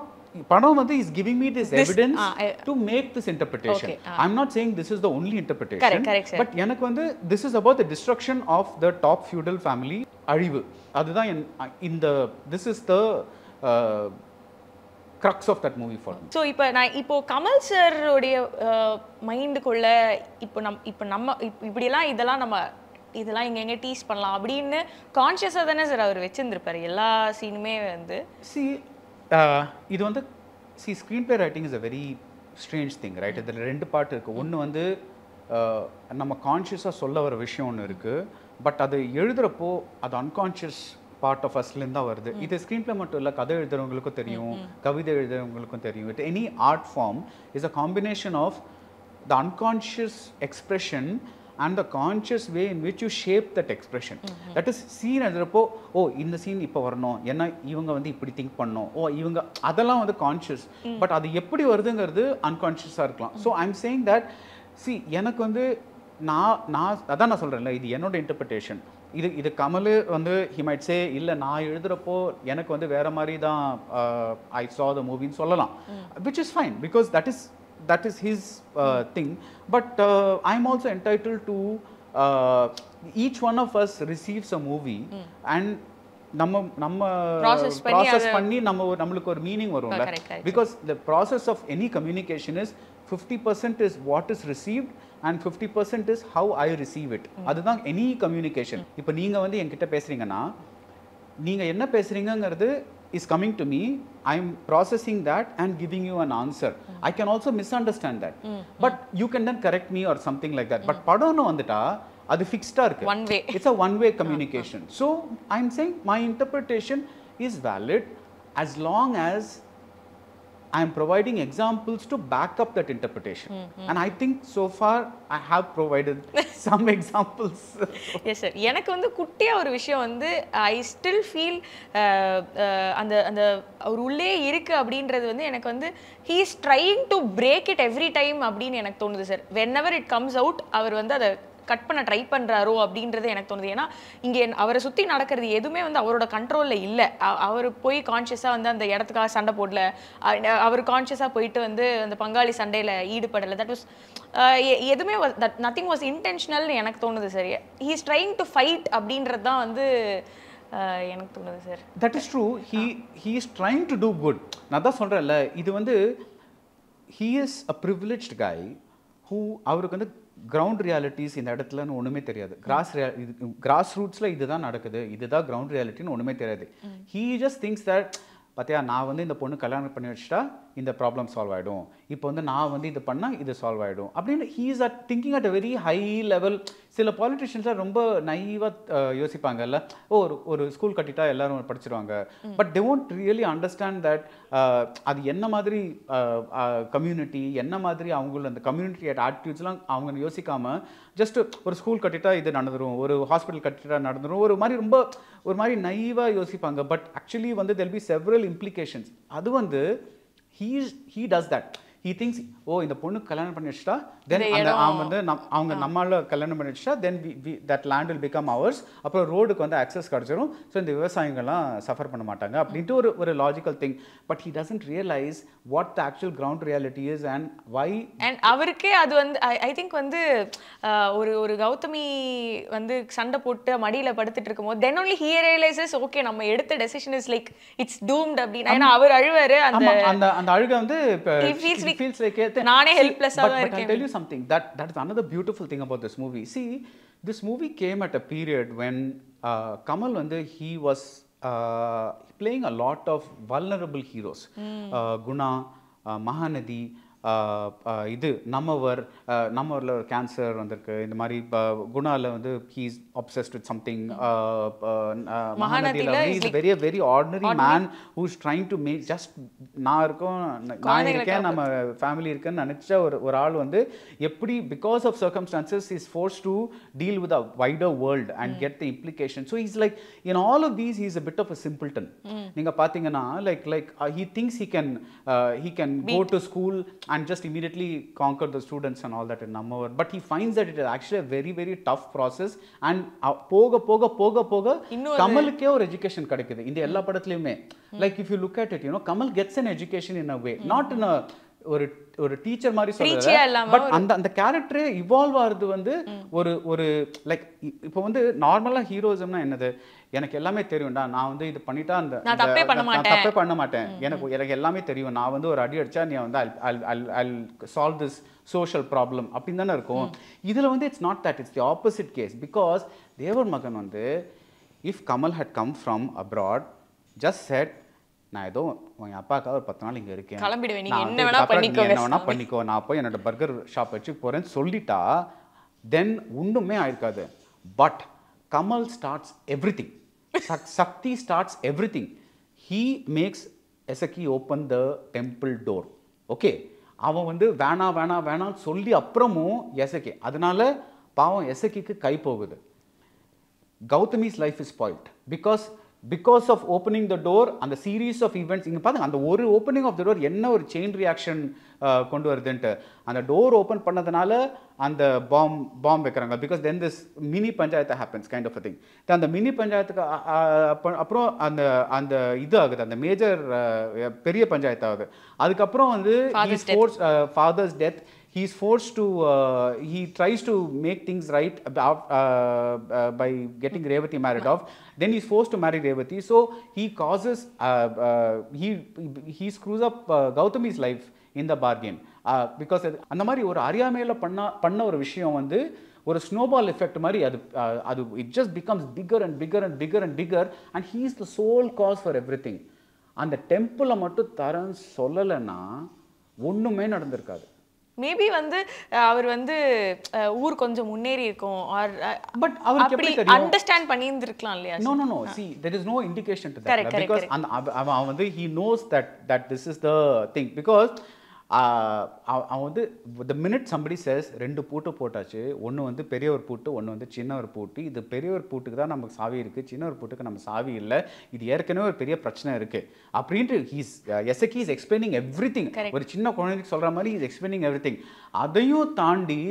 வந்து is giving me this evidence to make this interpretation. I'm not saying this is the only interpretation. Correct, but எனக்கு வந்து this is about the destruction of the top feudal family அழிவு அதுதான் இந்த this is the crux of that movie for me. So இப்போ கமல் சார் உடைய மைண்டுக்குள்ள இப்போ நம்ம இப்படியெல்லாம் இதெல்லாம் எங்க டீஸ் பண்ணலாம் அப்படின்னு கான்ஷியஸா தானே சார் அவர் வச்சிருந்திருப்பாரு எல்லா சீனுமே வந்து இது வந்து screen play writing is a very strange thing right இதில் ரெண்டு பார்ட் இருக்குது ஒன்று வந்து நம்ம கான்ஷியஸாக சொல்ல வர விஷயம் ஒன்று இருக்குது பட் அது எழுதுகிறப்போ அது அன்கான்ஷியஸ் பார்ட் ஆஃப் அஸ்லேருந்து தான் வருது இது ஸ்க்ரீன் பிளே மட்டும் இல்லை கதை எழுதுறவங்களுக்கும் தெரியும் கவிதை எழுதுறவங்களுக்கும் தெரியும் it any art form is a combination of the unconscious expression and the conscious way in which you shape that expression that is seen அதுறப்போ இந்த சீன் இப்போ வரணும் ஏன்னா இவங்க வந்து இப்படி திங்க் பண்ணணும் இவங்க அதெல்லாம் வந்து கான்ஷியஸ் பட் அது எப்படி வருதுங்கிறது அன்கான்ஷியஸாக இருக்கலாம் so I am saying that எனக்கு வந்து அதான் நான் சொல்கிறேன்ல இது என்னோட இன்டர்பிரிட்டேஷன் இது கமல் வந்து ஹி மைட் சே இல்லை நான் எழுதுகிறப்போ எனக்கு வந்து வேற மாதிரி தான் ஐ saw the மூவின்னு சொல்லலாம் which is fine because that is his thing but I'm also entitled to each one of us receives a movie and நம்ம process பண்ணி நம்மளுக்கு ஒரு மீனிங் வரும்ல because the process of any communication is 50% is what is received and 50% is how I receive it அதுதான் any communication இப்போ நீங்க வந்து என்கிட்ட பேசுறீங்கன்னா நீங்க என்ன பேசுறீங்கங்கிறது is coming to me I'm processing that and giving you an answer I can also misunderstand that but you can then correct me or something like that but padonu vandita adu fixed ah irukku one way it's a one way communication so I'm saying my interpretation is valid as long as I am providing examples to back up that interpretation and I think so far I have provided some examples yes sir எனக்கு வந்து குட்டியா ஒரு விஷயம் வந்து I still feel அந்த ஒரு உள்ளே இருக்கு அப்படின்றது வந்து எனக்கு வந்து he is trying to break it every time அப்படின்னு எனக்கு தோணுது sir whenever it comes out அவர் வந்து அதை கட் பண்ண ட்ரை பண்றாரோ அப்படின்றது எனக்கு தோணுது ஏன்னா இங்கே அவரை சுற்றி நடக்கிறது எதுவுமே வந்து அவரோட கண்ட்ரோலில் இல்லை அவர் போய் கான்ஷியஸாக வந்து அந்த இடத்துக்காக சண்டை போடல அவர் கான்ஷியஸாக போயிட்டு வந்து அந்த பங்காளி சண்டையில் ஈடுபடலை தட் வாஸ் எதுவுமே நத்திங் வாஸ் இன்டென்ஷனல்னு எனக்கு தோணுது sir he is trying to fight அப்படின்றது தான் வந்து எனக்கு தோணுது sir that is true he is trying to do good நான் தான் சொல்கிறேன்ல இது வந்து he is a privileged guy who அவருக்கு வந்து கிரவுண்ட் ரியாலிட்டிஸ் இந்த இடத்துலன்னு ஒன்றுமே தெரியாது கிராஸ் ரூட்ஸில் இதுதான் நடக்குது இதுதான் கிரவுண்ட் ரியாலிட்டின்னு ஒன்றுமே தெரியாது ஹீ ஜஸ்ட் திங்ஸ் தட் பார்த்தியா நான் வந்து இந்த பொண்ணு கல்யாணம் பண்ணி வச்சுட்டா இந்த ப்ராப்ளம் சால்வ் ஆகிடும் இப்போ வந்து நான் வந்து இது பண்ணால் இது சால்வ் ஆகிடும் அப்படின்னு he is thinking at a very high level சில பாலிட்டிஷியன்ஸ்லாம் ரொம்ப நைவாக யோசிப்பாங்கல்ல, ஒரு ஸ்கூல் கட்டிட்டா எல்லாரும் படிச்சிருவாங்க. But they won't really understand that அது என்ன மாதிரி கம்யூனிட்டி, என்ன மாதிரி அவங்கள அந்த கம்யூனிட்டி ஆட்டிடியூட்ஸ்லாம் அவங்க யோசிக்காம ஜஸ்ட் ஒரு ஸ்கூல் கட்டிட்டா இது நடந்துரும், ஒரு ஹாஸ்பிட்டல் கட்டிட்டா நடந்துரும், ஒரு மாதிரி நைவாக யோசிப்பாங்க. பட் ஆக்சுவலி வந்து there'll be several implications. அது வந்து he does that. He thinks, oh, இந்த பொண்ணு கல்யாணம் பண்ணி வச்சிட்டா then அவங்க நம்மால கல்யாணம் பண்ணி வச்சிட்டா then that land will become ours. அப்புறம் ரோடுக்கு வந்து access கிடைச்சிரும். ஸோ இந்த விவசாயிகள்லாம் சஃபர் பண்ண மாட்டாங்க அப்படின்ட்டு ஒரு logical thing. But he doesn't realize what the actual ground reality is and why. And அவருக்கே அது வந்து ஐ திங்க் வந்து ஒரு கௌதமி வந்து சண்டை போட்டு மடியில படுத்துட்டு இருக்கும்போது then only he realizes okay நம்ம எடுத்த decision is like it's doomed அப்படின்னு. ஏன்னா அவர் அழுவாரு, அந்த அழுக வந்து feels like நானே ஹெல்ப்லெஸ்ஸா தான் இருக்கேன். But I'll tell you something, that is another beautiful thing about this movie. See, this movie came at a period when Kamal வந்து he was playing a lot of vulnerable heroes. Guna, Mahanadi, இது நம்மவரில் ஒரு கேன்சர் வந்திருக்கு. இந்த மாதிரி குணாவில் வந்து ஹீஸ் obsessed with something. மகாநதியில் is very very ordinary man who's trying to make just நான் இருக்கேன் நம்ம ஃபேமிலி இருக்குன்னு நினச்ச ஒரு ஆள் வந்து எப்படி because of circumstances is force to deal with a wider world and get the implication. So is like in all of these is a bit of a simpleton. நீங்கள் பார்த்தீங்கன்னா like he thinks he can go to school and just immediately conquer the students and all that in Nammavar. But he finds that it is actually a very very tough process. And போக கமலுக்கே ஒரு எஜுகேஷன் கிடைக்குது இந்த எல்லா படத்துலையுமே. Like if you look at it, you know, Kamal gets an education in a way, not in a ஒரு டீச்சர் மாதிரி சொல்றது. பட் அந்த கேரக்டரே இவால்வ் ஆகுது வந்து ஒரு லைக் இப்போ வந்து நார்மலா ஹீரோயிசம்னா என்னது, எனக்கு எல்லாமே தெரியும்டா, நான் வந்து இது பண்ணிட்டா நான் தப்பே பண்ண மாட்டேன், எனக்கு எல்லாமே தெரியும், நான் வந்து ஒரு அடி அடிச்சா நீ வந்து I'll solve this social problem அப்படின்னு தானே இருக்கும். இதுல வந்து it's not that, it's the opposite case. Because Thevar Magan வந்து if Kamal had come from abroad, just said நான் ஏதோ உன் அப்பாக்காக ஒரு 10 நாள் இங்கே இருக்கேன், என்ன வேணா பண்ணிக்கோ, நான் போய் என்னோட பர்கர் ஷாப் வச்சு போகிறேன்னு சொல்லிட்டா தென் ஒன்றுமே ஆயிருக்காது. But Kamal starts everything. Sakthi starts everything. He makes Esakki open the temple door. Okay, அவன் வந்து வேணான்னு சொல்லி அப்புறமும் எசக்கி, அதனால பாவம் எசக்கிக்கு கை போகுது. கௌதமி's life is spoiled because of opening the door and the series of events. இங்க பாருங்க, அந்த ஒரு ஓப்பனிங் ஆஃப் த டோர் என்ன ஒரு செயின் ரியாக்ஷன் கொண்டு வருதுன்ட்டு. அந்த டோர் ஓப்பன் பண்ணதுனால அந்த பாம் வைக்கிறாங்க. Because then this mini panchayat happens kind of a thing. அந்த மினி பஞ்சாயத்துக்கு அப்புறம் அந்த இது ஆகுது, அந்த மேஜர் பெரிய பஞ்சாயத்து ஆகுது. அதுக்கப்புறம் வந்து father's death. He is forced to, he tries to make things right by getting Revati married off. Then he is forced to marry Revati. So he causes, he screws up Gautami's life in the bargain. Because அந்த மாதிரி ஒரு அறியாமையில் பண்ண ஒரு விஷயம் வந்து ஒரு ஸ்னோபால் எஃபெக்ட் மாதிரி அது it just becomes bigger and bigger and bigger and bigger and he is the sole cause for everything. அந்த டெம்பிளை மட்டும் தரேன்னு சொல்லலைன்னா ஒன்றுமே நடந்திருக்காது. மேபி வந்து அவர் வந்து ஊர் கொஞ்சம் முன்னேறி இருக்கும், பட் அவருக்கு எப்படி தெரியும், அண்டர்ஸ்டாண்ட் பண்ணியிருந்திருக்கலாம் இல்லையா? No, see, there is no indication to that. Because அவன் வந்து he knows that this is the thing. Because அவன் வந்து the minute somebody says 2 பூட்டு போட்டாச்சு, ஒன்று வந்து பெரிய ஒரு பூட்டு, ஒன்று வந்து சின்ன ஒரு பூட்டு, இது பெரிய ஒரு பூட்டுக்கு தான் நமக்கு சாவி இருக்குது, சின்ன ஒரு பூட்டுக்கு நம்ம சாவி இல்லை, இது ஏற்கனவே ஒரு பெரிய பிரச்சனை இருக்குது அப்படின்ட்டு Esakki is explaining every thing. ஒரு சின்ன குழந்தைக்கு சொல்கிற மாதிரி இஸ் எக்ஸ்பிளைனிங் எவ்ரி திங். அதையும் தாண்டி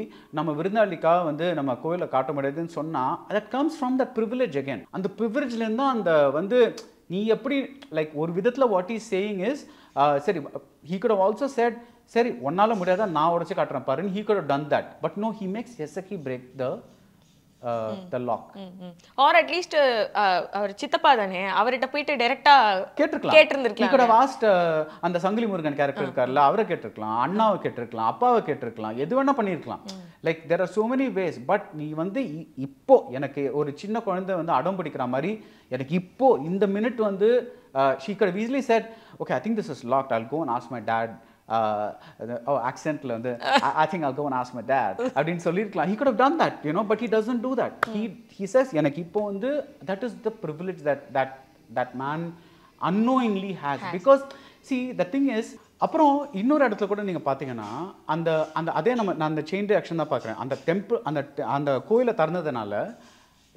நம்ம விருந்தாளிக்காக வந்து நம்ம கோயிலில் காட்ட முடியாதுன்னு சொன்னால் that comes from that privilege again. அந்த ப்ரிவிலேஜ்லேருந்து தான் அந்த வந்து நீ எப்படி லைக் ஒரு விதத்தில் வாட் இஸ் சேயிங் இஸ் சரி, he could have also said சரி ஒன்னால முடியாதா நான் உடைச்சு காட்டுறேன் பாருன்னு. he could have done that, but no, he makes Yasaki break the lock. or at least அவர் சித்தப்பா தானே, அவர்கிட்ட போயிட்டு டைரக்டா கேட்டிருந்திருக்கலாம். he could have asked அந்த சங்கிலி முருகன் கேரக்டர் இருக்கார்ல, அவரை கேட்டிருக்கலாம், அண்ணாவை கேட்டிருக்கலாம், அப்பாவை கேட்டிருக்கலாம், எது வேணா பண்ணியிருக்கலாம். Like there are so many ways. But நீ வந்து இப்போ எனக்கு ஒரு சின்ன குழந்தை வந்து அடம் பிடிக்கிற மாதிரி எனக்கு இப்போ இந்த மினிட் வந்து she could have easily said okay, I think this is locked, I'll go and ask my dad ஆக்சென்ட்ல வந்து I think I'll go and ask my dad அப்படின்னு சொல்லிருக்கலாம். He could have done that, you know, but he doesn't do that. He says எனக்கு இப்போ வந்து that is the privilege that man unknowingly has. Because see the thing is, அப்புறம் இன்னொரு இடத்துல கூட நீங்கள் பார்த்தீங்கன்னா அந்த அந்த அதே நான் அந்த செயின் ரியாக்ஷன் தான் பார்க்குறேன். அந்த டெம்பிள் அந்த கோயிலை திறந்ததுனால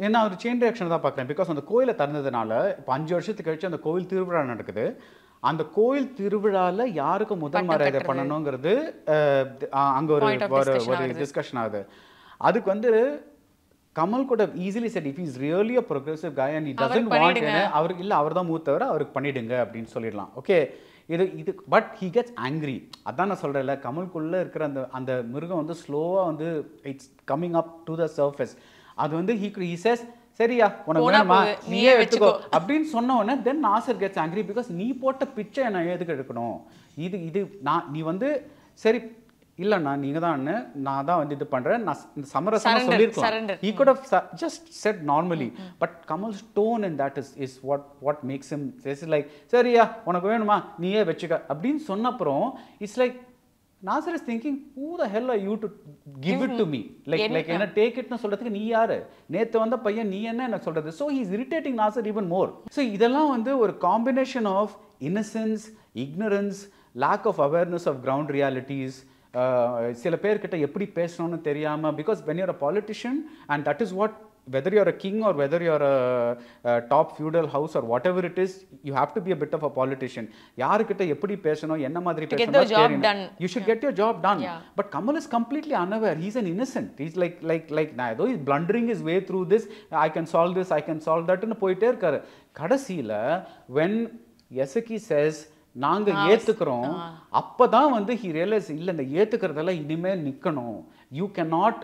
ஏன்னா ஒரு செயின் ரியாக்ஷன் தான் பார்க்குறேன். பிகாஸ் அந்த கோயிலை திறந்ததுனால இப்போ 5 வருஷத்துக்கு கழிச்சு அந்த கோவில் திருவிழா நடக்குது. அந்த கோயில் திருவிழாவில் யாருக்கு முதல் மரியாதை பண்ணணுங்கிறது அங்கே ஒரு டிஸ்கஷன் ஆகுது. அதுக்கு வந்து கமல் கூட easily set if is really a progressive guy and it doesn't want அவருக்கு இல்லை அவர் தான் மூத்தவர் அவருக்கு பண்ணிடுங்க அப்படின்னு சொல்லிடலாம். ஓகே இது பட் ஹி கெட்ஸ் ஆங்க்ரி. அதான் நான் சொல்கிறேன்ல, கமலுக்குள்ளே இருக்கிற அந்த மிருகம் வந்து ஸ்லோவாக வந்து it's coming up to the surface. அது வந்து ஹி சேஸ் சரியா உனக்கு வேணுமா நீயே எடுத்துக்கோ அப்படின்னு சொன்ன உடனே தென் நாசர் கெட்ஸ் ஆங்க்ரி. பிகாஸ் நீ போட்ட பிச்சை நான் எதுக்கு எடுக்கணும், இது நான் நீ வந்து சரி இல்லைண்ணா நீங்கள் தான் நான் தான் வந்து இது பண்ணுறேன் நான் இந்த சமரசமாக சொல்லியிருக்கலாம். he could have just said normally, but Kamal's tone in that is what makes him says like சரியா உனக்கு வேணுமா நீயே வச்சுக்க அப்படின்னு சொன்னப்புறம் it's like Nasir is thinking who the hell are you to give it to me, like என்ன take it னு சொல்றதுக்கு நீ யாரு, நேத்து வந்த பையன் நீ என்ன எனக்கு சொல்றது. so he is irritating Nasir even more. so இதெல்லாம் வந்து ஒரு combination of innocence, ignorance, lack of awareness of ground realities. சில பேர்கிட்ட எப்படி பேசணும்னு தெரியாம, because when you're a politician and that is what, whether you're a king or whether you're a top feudal house or whatever it is, you have to be a bit of a politician. யார்கிட்ட எப்படி பேசணும் என்ன மாதிரி பேசணும், you should get your job done. But Kamal is completely unaware. He's an innocent. He's like though he's blundering his way through this, I can solve this, I can solve that ன்னு போயிட்டே இருக்காரு. கடைசியில when Yasaki says நாங்க ஏத்துக்கிறோம், அப்பதான் வந்து he realizes இல்ல இந்த ஏத்துக்கிறதெல்லாம் இனிமேல் நிக்கணும். You cannot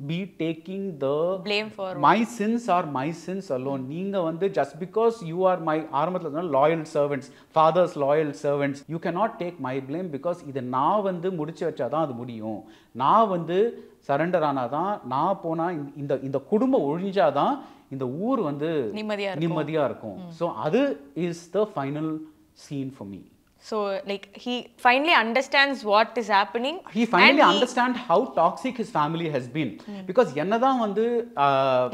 be taking the blame for my sins or my sins alone. நீங்க வந்து just because you are my ஆரம்பத்துல சொன்ன loyal servants, father's loyal servants, you cannot take my blame because இது நான் வந்து முடிச்சு வச்சாதான் அது முடியும். நான் வந்து சரண்டர் ஆனாதான், நான் போனா இந்த குடும்பம் ஒழிஞ்சாதான் இந்த ஊர் வந்து நிம்மதியா இருக்கும். so அது is the final scene for me. So like he finally understands what is happening. He finally understands how toxic his family has been. Because என்னதான் வந்து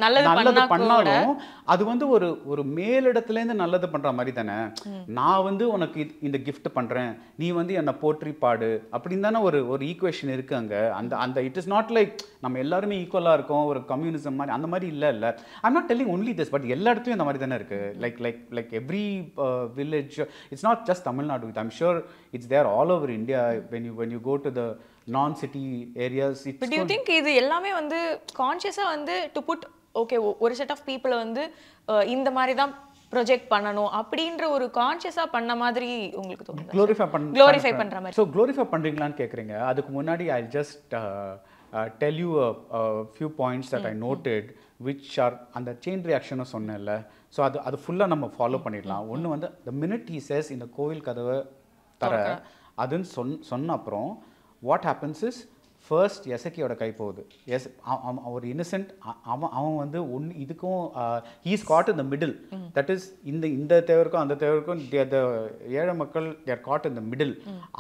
நல்லது பண்ணாலும் அது வந்து ஒரு மேலிடத்துல இருந்து நல்லது பண்ற மாதிரி தானே. நான் வந்து உனக்கு இந்த gift பண்றேன், நீ வந்து என்ன போற்றி பாடு அப்படின்னு தானே ஒரு ஈக்குவேஷன் இருக்கு அங்க. அந்த இட் இஸ் நாட் லைக் நம்ம எல்லாருமே ஈக்குவலா இருக்கோம் ஒரு கம்யூனிசம் மாதிரி, அந்த மாதிரி இல்ல. I'm not telling only this, but எல்லா இடத்துலயும் இந்த மாதிரி தானே இருக்கு. like every village, it's not just Tamil Nadu, I'm sure it's there all over India. When you go to the non-city areas, it's but do you think இது எல்லாமே வந்து கான்ஷியஸா வந்து to put okay ஒரு செட் ஆஃப் பீப்புளை வந்து இந்த மாதிரி தான் ப்ரொஜெக்ட் பண்ணணும் அப்படின்ற ஒரு கான்ஷியஸா பண்ண மாதிரி உங்களுக்கு தோணுது? க்ளோரிஃபை பண்ற மாதிரி. ஸோ க்ளோரிஃபை பண்றீங்களான்னு கேட்குறீங்க. அதுக்கு முன்னாடி I just tell you a few points that I noted which are அந்த செயின் ரியாக்ஷனும் சொன்னேன்ல. ஸோ அது ஃபுல்லாக நம்ம ஃபாலோ பண்ணிடலாம். ஒன்று வந்து the minute he says இந்த கோவில் கதவை தர அதுன்னு சொன்ன அப்புறம் what happens is ஃபர்ஸ்ட் எசக்கியோட கை போகுது. ஒரு இன்னசென்ட் அவன் வந்து இதுக்கும் he is caught in the middle. that is இந்த தேவருக்கும் அந்த தேவருக்கும் ஏழை மக்கள் they are caught in the middle.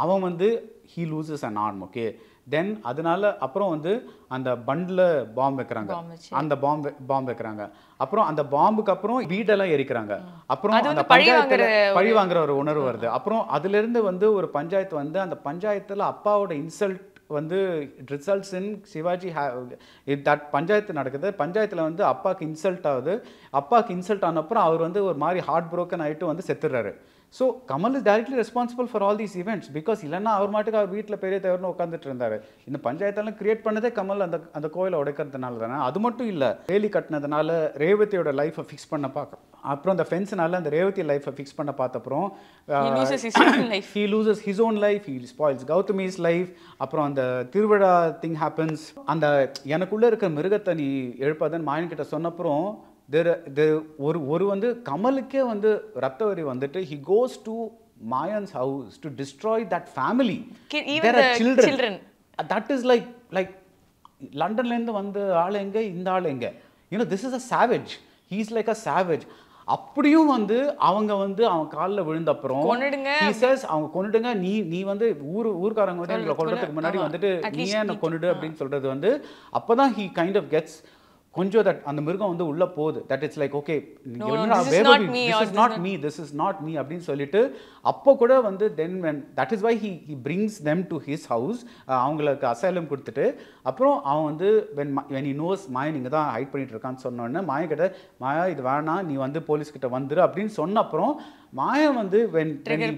அவன் வந்து he loses an arm. okay, தென் அதனால அப்புறம் வந்து அந்த பண்டில் பாம்பு வைக்கிறாங்க, அந்த பாம்பு வைக்கிறாங்க. அப்புறம் அந்த பாம்புக்கு அப்புறம் வீடெல்லாம் எரிக்கிறாங்க. அப்புறம் அந்த பஞ்சாயத்துல பழி வாங்குற ஒரு உணர்வு வருது. அப்புறம் அதுல இருந்து வந்து ஒரு பஞ்சாயத்து வந்து அந்த பஞ்சாயத்துல அப்பாவோட இன்சல்ட் வந்து results in Sivaji that panchayat நடக்குது. பஞ்சாயத்தில் வந்து அப்பாவுக்கு இன்சல்ட் ஆகுது. அப்பாவுக்கு இன்சல்ட் ஆனப்புறம் அவர் வந்து ஒரு மாதிரி ஹார்ட் ப்ரோக்கன் ஆகிட்டு வந்து செத்துடுறாரு. So Kamal is directly responsible for all these events. Because இல்லைன்னா அவர் மாட்டுக்கு அவர் வீட்டில் பெரிய தேவர்னு உட்காந்துட்டு இருந்தார். இந்த பஞ்சாயத்தெல்லாம் கிரியேட் பண்ணதே கமல் அந்த கோயிலை உடைக்கிறதுனால தானே. அது மட்டும் இல்லை, வேலி கட்டினதுனால ரேவதியோட லைஃப்பை ஃபிக்ஸ் பண்ண பார்க்க, அப்புறம் அந்த ஃபென்ஸ்னால அந்த ரேவதி லைஃப்பை ஃபிக்ஸ் பண்ண பார்த்தப்பறம் he loses his own life, he spoils Gautami's life. அப்புறம் அந்த திருவிழா திங் ஹேப்பன்ஸ். அந்த எனக்குள்ளே இருக்க மிருகத்தை நீ எழுப்பாதன்னு மாயன் கிட்ட சொன்னப்புறம் ஒரு வந்து கமலுக்கே வந்து ரத்த வரி வந்துட்டு he goes to Mayan's house to destroy that family. There are children. That is like லண்டன்ல இருந்து வந்த ஆள் எங்க, இந்த ஆள் எங்க, you know, this is a savage. He is like a savage. அப்படியும் வந்து அவங்க வந்து அவன் காலில் விழுந்த அப்புறம் he says அவங்க கொன்னுடுங்க, நீ வந்து ஊர்க்காரங்க வந்து எங்களை கொல்றதுக்கு முன்னாடி வந்துட்டு நீ ஏன் கொன்னுடு அப்படின்னு சொல்றது வந்து அப்பதான் he kind of gets கொஞ்சம் தட் அந்த மிருகம் வந்து உள்ள போகுது that it's like okay this is not me அப்படின்னு சொல்லிட்டு அப்போ கூட வந்து then when that is why he brings them to his house அவங்களுக்கு அசைலம் கொடுத்துட்டு அப்புறம் அவன் வந்து when he knows மாயா நீங்க தான் ஹைட் பண்ணிட்டு இருக்கான்னு சொன்ன உடனே மாயா கிட்ட மாயா இது வேணாம் நீ வந்து போலீஸ் கிட்ட வந்துரு அப்படின்னு சொன்ன அப்புறம் மாயா வந்து when he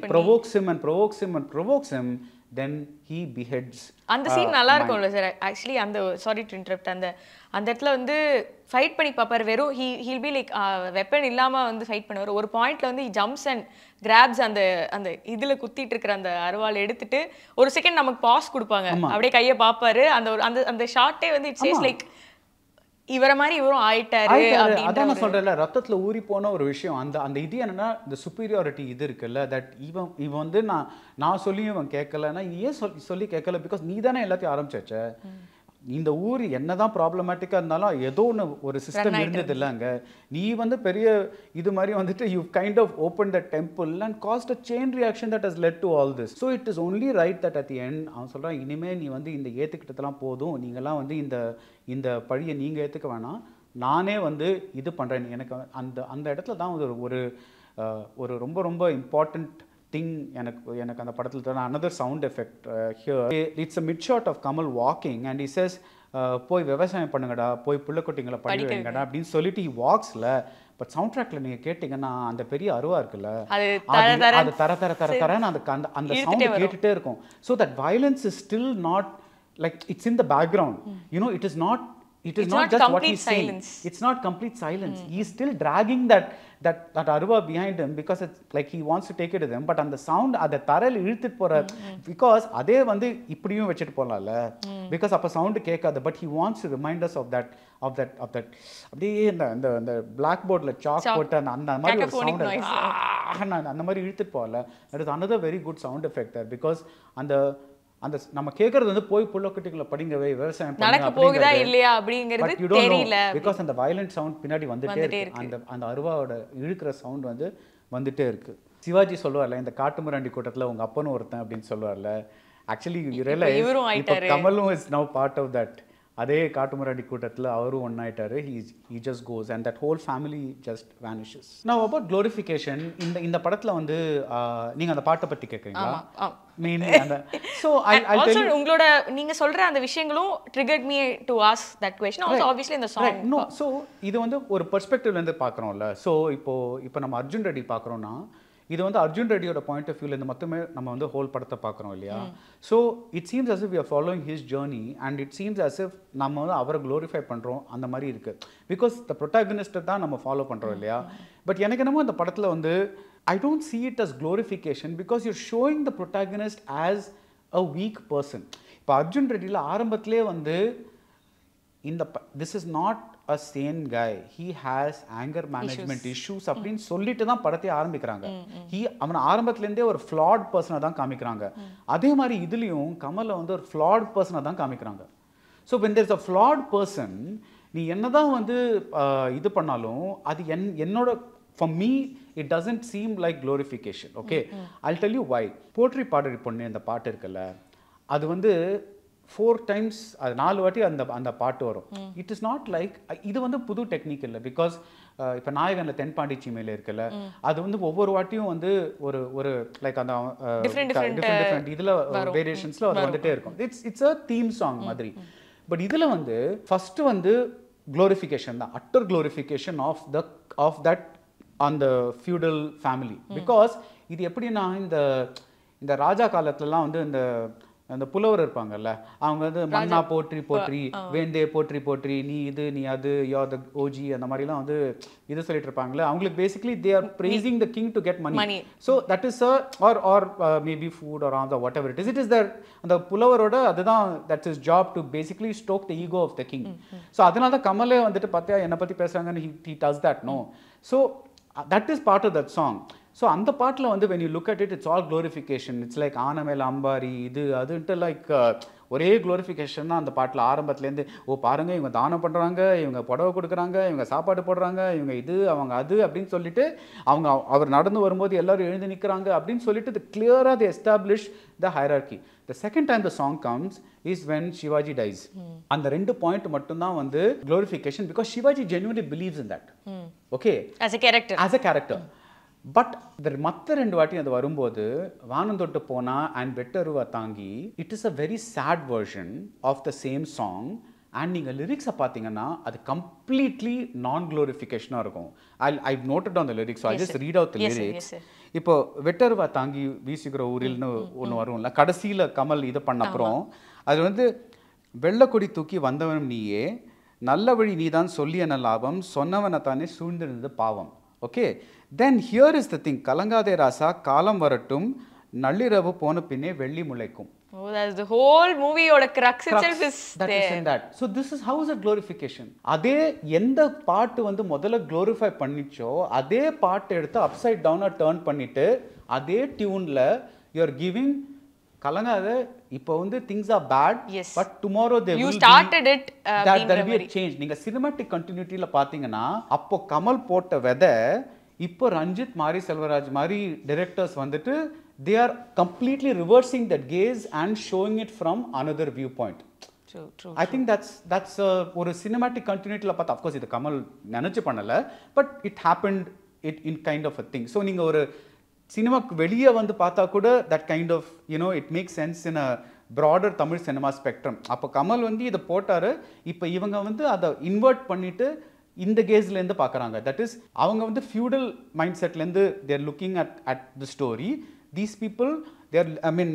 provokes him then he beheads அந்த சீன் நல்லா இருக்கும்ல சார் ஆக்சுவலி அந்த சாரி டு இன்டரப்ட் அந்த இடத்துல வந்து ஃபைட் பண்ணி பாப்பார் வெறும் he'll be like வெப்பன் இல்லாம வந்து ஃபைட் பண்ணுவார் ஒரு பாயிண்ட்ல வந்து he jumps and grabs அந்த இதுல குத்திட்டு இருக்கிற அந்த அருவாள் எடுத்துட்டு ஒரு செகண்ட் நமக்கு பாஸ் கொடுப்பாங்க அப்படியே கையை பாப்பாரு அந்த ஷாட்டே வந்து இட் சேஸ் லைக் இவர மாதிரி இவரும் ஆயிட்டாரு அதான் நான் சொல்றேன்ல ரத்தத்துல ஊறி போன ஒரு விஷயம் அந்த இது என்னன்னா இந்த சுப்பீரியாரிட்டி இது இருக்குல்ல தட் இவன் வந்து நான் சொல்லியும் இவன் கேட்கலன்னா ஏன் சொல்லி கேட்கல பிகாஸ் நீ தானே எல்லாத்தையும் ஆரம்பிச்சாச்ச இந்த ஊர் என்னதான் ப்ராப்ளமேட்டிக்கா இருந்தாலும் ஏதோ ஒன்று ஒரு சிஸ்டம் இருந்தது இல்லை அங்கே நீ வந்து பெரிய இது மாதிரி வந்துட்டு you kind of open the temple and cast a chain reaction that has led to all this so it is only right that at the end அவன் சொல்கிறான் இனிமேல் நீ வந்து இந்த ஏற்றுக்கிட்டதெல்லாம் போதும் நீங்கள்லாம் வந்து இந்த பழியை நீங்கள் ஏற்றுக்க வேணாம் நானே வந்து இது பண்ணுறேன் எனக்கு அந்த இடத்துல தான் ஒரு ரொம்ப ரொம்ப இம்பார்ட்டண்ட் thing எனக்கு அந்த படத்துல தர another sound effect here it's a mid shot of Kamal walking and he says போய் விவசாயம் பண்ணுங்கடா போய் புள்ளக்குட்டிங்களை படிக்க வைங்கடா அப்படின்னு சொல்லிட்டு he walksல பட் சவுண்ட் ட்ராக்ல நீங்க கேட்டீங்கன்னா அந்த பெரிய அருவா இருக்குல்ல அது தரன்னு அந்த சவுண்ட் கேட்டுட்டே இருக்கும் so that violence is still not like it's in the background you know it is not just what he's saying it's not complete silence he's still dragging that arva behind him because it's like he wants to take it to them but on the sound ad tharal ilthit pora because adhe vandu ipdiyum vechittu polala because appa sound kekadhu but he wants to remind us of that அப்படியே அந்த black board la chalk போட்டு அந்த மாதிரி ஒரு sound அந்த மாதிரி இழுத்துட்டு போகல that is another very good sound effect there because அந்த நம்ம கேக்குறது வந்து போய் புள்ளக்குட்டிகளை படிங்கவே விவசாயம் நடக்க போகுதா இல்லையா அப்படிங்கிறது தெரியல because அந்த வயலண்ட் சவுண்ட் பின்னாடி வந்துட்டே இருக்கு அந்த அருவாவோட இழுக்கிற சவுண்ட் வந்து வந்துட்டே இருக்கு சிவாஜி சொல்லுவார்ல இந்த காட்டுமிராண்டி கூட்டத்துல உங்க அப்பனும் ஒருத்தன் அப்படின்னு சொல்லுவார்ல ஆக்சுவலி இப்போ கமலும் is now part of that அதே காட்டுமிராண்டி கூட்டத்துல அவரும் ஒன்னாயிட்டாரு he just goes and that whole family just vanishes now about glorification இந்த படத்துல வந்து நீங்க அந்த பாட்டை பத்தி கேக்குறீங்களா mainly and so I'll tell you உங்களோட நீங்க சொல்ற அந்த விஷயங்களும் triggered me to ask that question also obviously in the song no so இது வந்து ஒரு பெர்ஸ்பெக்டிவ்ல இருந்து பார்க்கறோம்ல so இப்போ நம்ம அர்ஜுன் ரெட்டி பார்க்கறோம்னா இது வந்து அர்ஜுன் ரெட்டியோட பாயிண்ட் ஆஃப் வியூல இந்த மொத்தமே நம்ம வந்து ஹோல் படத்தை பார்க்குறோம் இல்லையா so it seems as if we are following his journey and it seems as if நம்ம வந்து அவரை க்ளோரிஃபை பண்ணுறோம் அந்த மாதிரி இருக்கு பிகாஸ் த ப்ரொட்டாகனிஸ்ட்டை தான் நம்ம ஃபாலோ பண்ணுறோம் இல்லையா பட் எனக்கு என்னமோ இந்த படத்தில் வந்து I don't see it as glorification because you're showing the protagonist as a weak person. இப்போ அர்ஜுன் ரெட்டியில் ஆரம்பத்திலே வந்து this is not a sane guy. He has anger management issues அப்படின்னு சொல்லிட்டு தான் படத்தை ஆரம்பிக்கிறாங்க. அவன் ஆரம்பத்திலேருந்தே ஒரு flawed person தான் காமிக்கிறாங்க. அதே மாதிரி இதுலயும் கமலை வந்து ஒரு flawed person தான் காமிக்கிறாங்க. So when there's a flawed person நீ என்னதான் வந்து இது பண்ணாலும் அது என்னோட for me it doesn't seem like glorification okay I'll tell you why போற்றி பாடறி பொண்ணு அந்த பாட்டு இருக்குல்ல அது வந்து 4 times அது 4 வாட்டி அந்த பாட்டு வரும் it is not like இது வந்து புது டெக்னிக் இல்ல because இப்ப நாயகன்ல தென்பாண்டி சீமையில இருக்குல்ல அது வந்து ஒவ்வொரு வாட்டியும் வந்து ஒரு லைக் அந்த different இதுல வேரியேஷன்ஸ்ல அது வந்துட்டே இருக்கும் it's a theme song மாதிரி பட் இதுல வந்து ஃபர்ஸ்ட் வந்து glorification தான் utter glorification of that on the feudal family because இது எப்படின்னா இந்த ராஜா காலத்துலலாம் வந்து அந்த புலவர் இருப்பாங்கல்ல அவங்க வந்து மன்னா போற்றி வேந்தே போற்றி நீ இது நீ அது யூ த ஓஜி அந்த மாதிரிலாம் வந்து இது சொல்லிட்டு இருப்பாங்கல்ல அவங்களுக்கு basically they are praising the king to get money so that is or maybe food or whatever it is that அந்த புலவரோட அதுதான் that's his job to basically stoke the ego of the king so அதனால தான் கமலே வந்துட்டு பாத்தியா என்ன பத்தி பேசுறாங்கன்னு he does that no so that is part of that song so அந்த பாட்டில் வந்து when you look at it, it's all glorification. It's like ஆனமேல அம்பாரி இது அதுன்ட்டு லைக் ஒரே குளோரிஃபிகேஷன் தான் அந்த பாட்டில் ஆரம்பத்துலேருந்து. ஓ பாருங்கள் இவங்க தானம் பண்ணுறாங்க, இவங்க புடவை கொடுக்குறாங்க, இவங்க சாப்பாடு போடுறாங்க, இவங்க இது அவங்க அது அப்படின்னு சொல்லிட்டு அவர் நடந்து வரும்போது எல்லாரும் எழுந்து நிற்கிறாங்க அப்படின்னு சொல்லிட்டு இது கிளியராக they establish the hierarchy. The second time the song comes is when Shivaji dies. அந்த 2 பாயிண்ட் மட்டும்தான் வந்து glorification because Shivaji genuinely believes in that. Okay? As a character. As a character. But மற்ற 2 வாட்டி அது வரும்போது வானந்தொட்டு போனா அண்ட் வெட்டருவா தாங்கி it is a very sad version of the same song. And நீங்கள் லிரிக்ஸை பார்த்தீங்கன்னா அது கம்ப்ளீட்லி நான் க்ளோரிஃபிகேஷனாக இருக்கும். I noted on the lyrics, I just read out the lyrics. இப்போ வெட்டருவா தாங்கி வீசுகிற ஊரில்னு ஒன்று வரும்ல, கடைசியில் கமல் இது பண்ண அப்புறம் அது வந்து வெள்ளக்கொடி தூக்கி வந்தவனும் நீயே, நல்ல வழி நீதான் சொல்லிய லாபம், சொன்னவனை தானே சூழ்ந்திருந்தது பாவம். Okay, then here is the thing, கலங்காதே ராசா காலம் வரட்டும், நள்ளிரவு போன பின்னே வெள்ளி முளைக்கும். Oh, that's the whole movie oda crux itself is that there. Is in that. So this is how is a glorification. அதே எந்த பாட்டு வந்து முதல்ல glorify பண்ணிச்சோ அதே பாட்டு எடுத்து upside down turn பண்ணிட்டு அதே டியூன்ல you are giving கலங்காத இப்போ வந்து things are bad, yes, but tomorrow they you will started be, it there will be a change. நீங்க cinematic continuityல பாத்தீங்கன்னா அப்போ கமல் போட்ட விதை இப்போ ரஞ்சித் மாரி செல்வராஜ் மாதிரி டைரக்டர்ஸ் வந்துட்டு they are completely reversing that gaze and showing it from another viewpoint. True. I think that's ஒரு cinematic continuityல பார்த்தா, of course இது கமல் நினைச்சு பண்ணல, but it happened in kind of a thing. So நீங்க ஒரு சினிமாக்கு வெளியே வந்து பார்த்தா கூட that kind of it makes sense in a broader Tamil cinema spectrum. அப்போ கமல் வந்து இதை போட்டாரு, இப்போ இவங்க வந்து அதை இன்வெர்ட் பண்ணிட்டு இந்த கேஸ்லேருந்து பார்க்குறாங்க. தட் இஸ் அவங்க வந்து ஃபியூடல் மைண்ட் செட்லேருந்து they're looking at the story. These people they're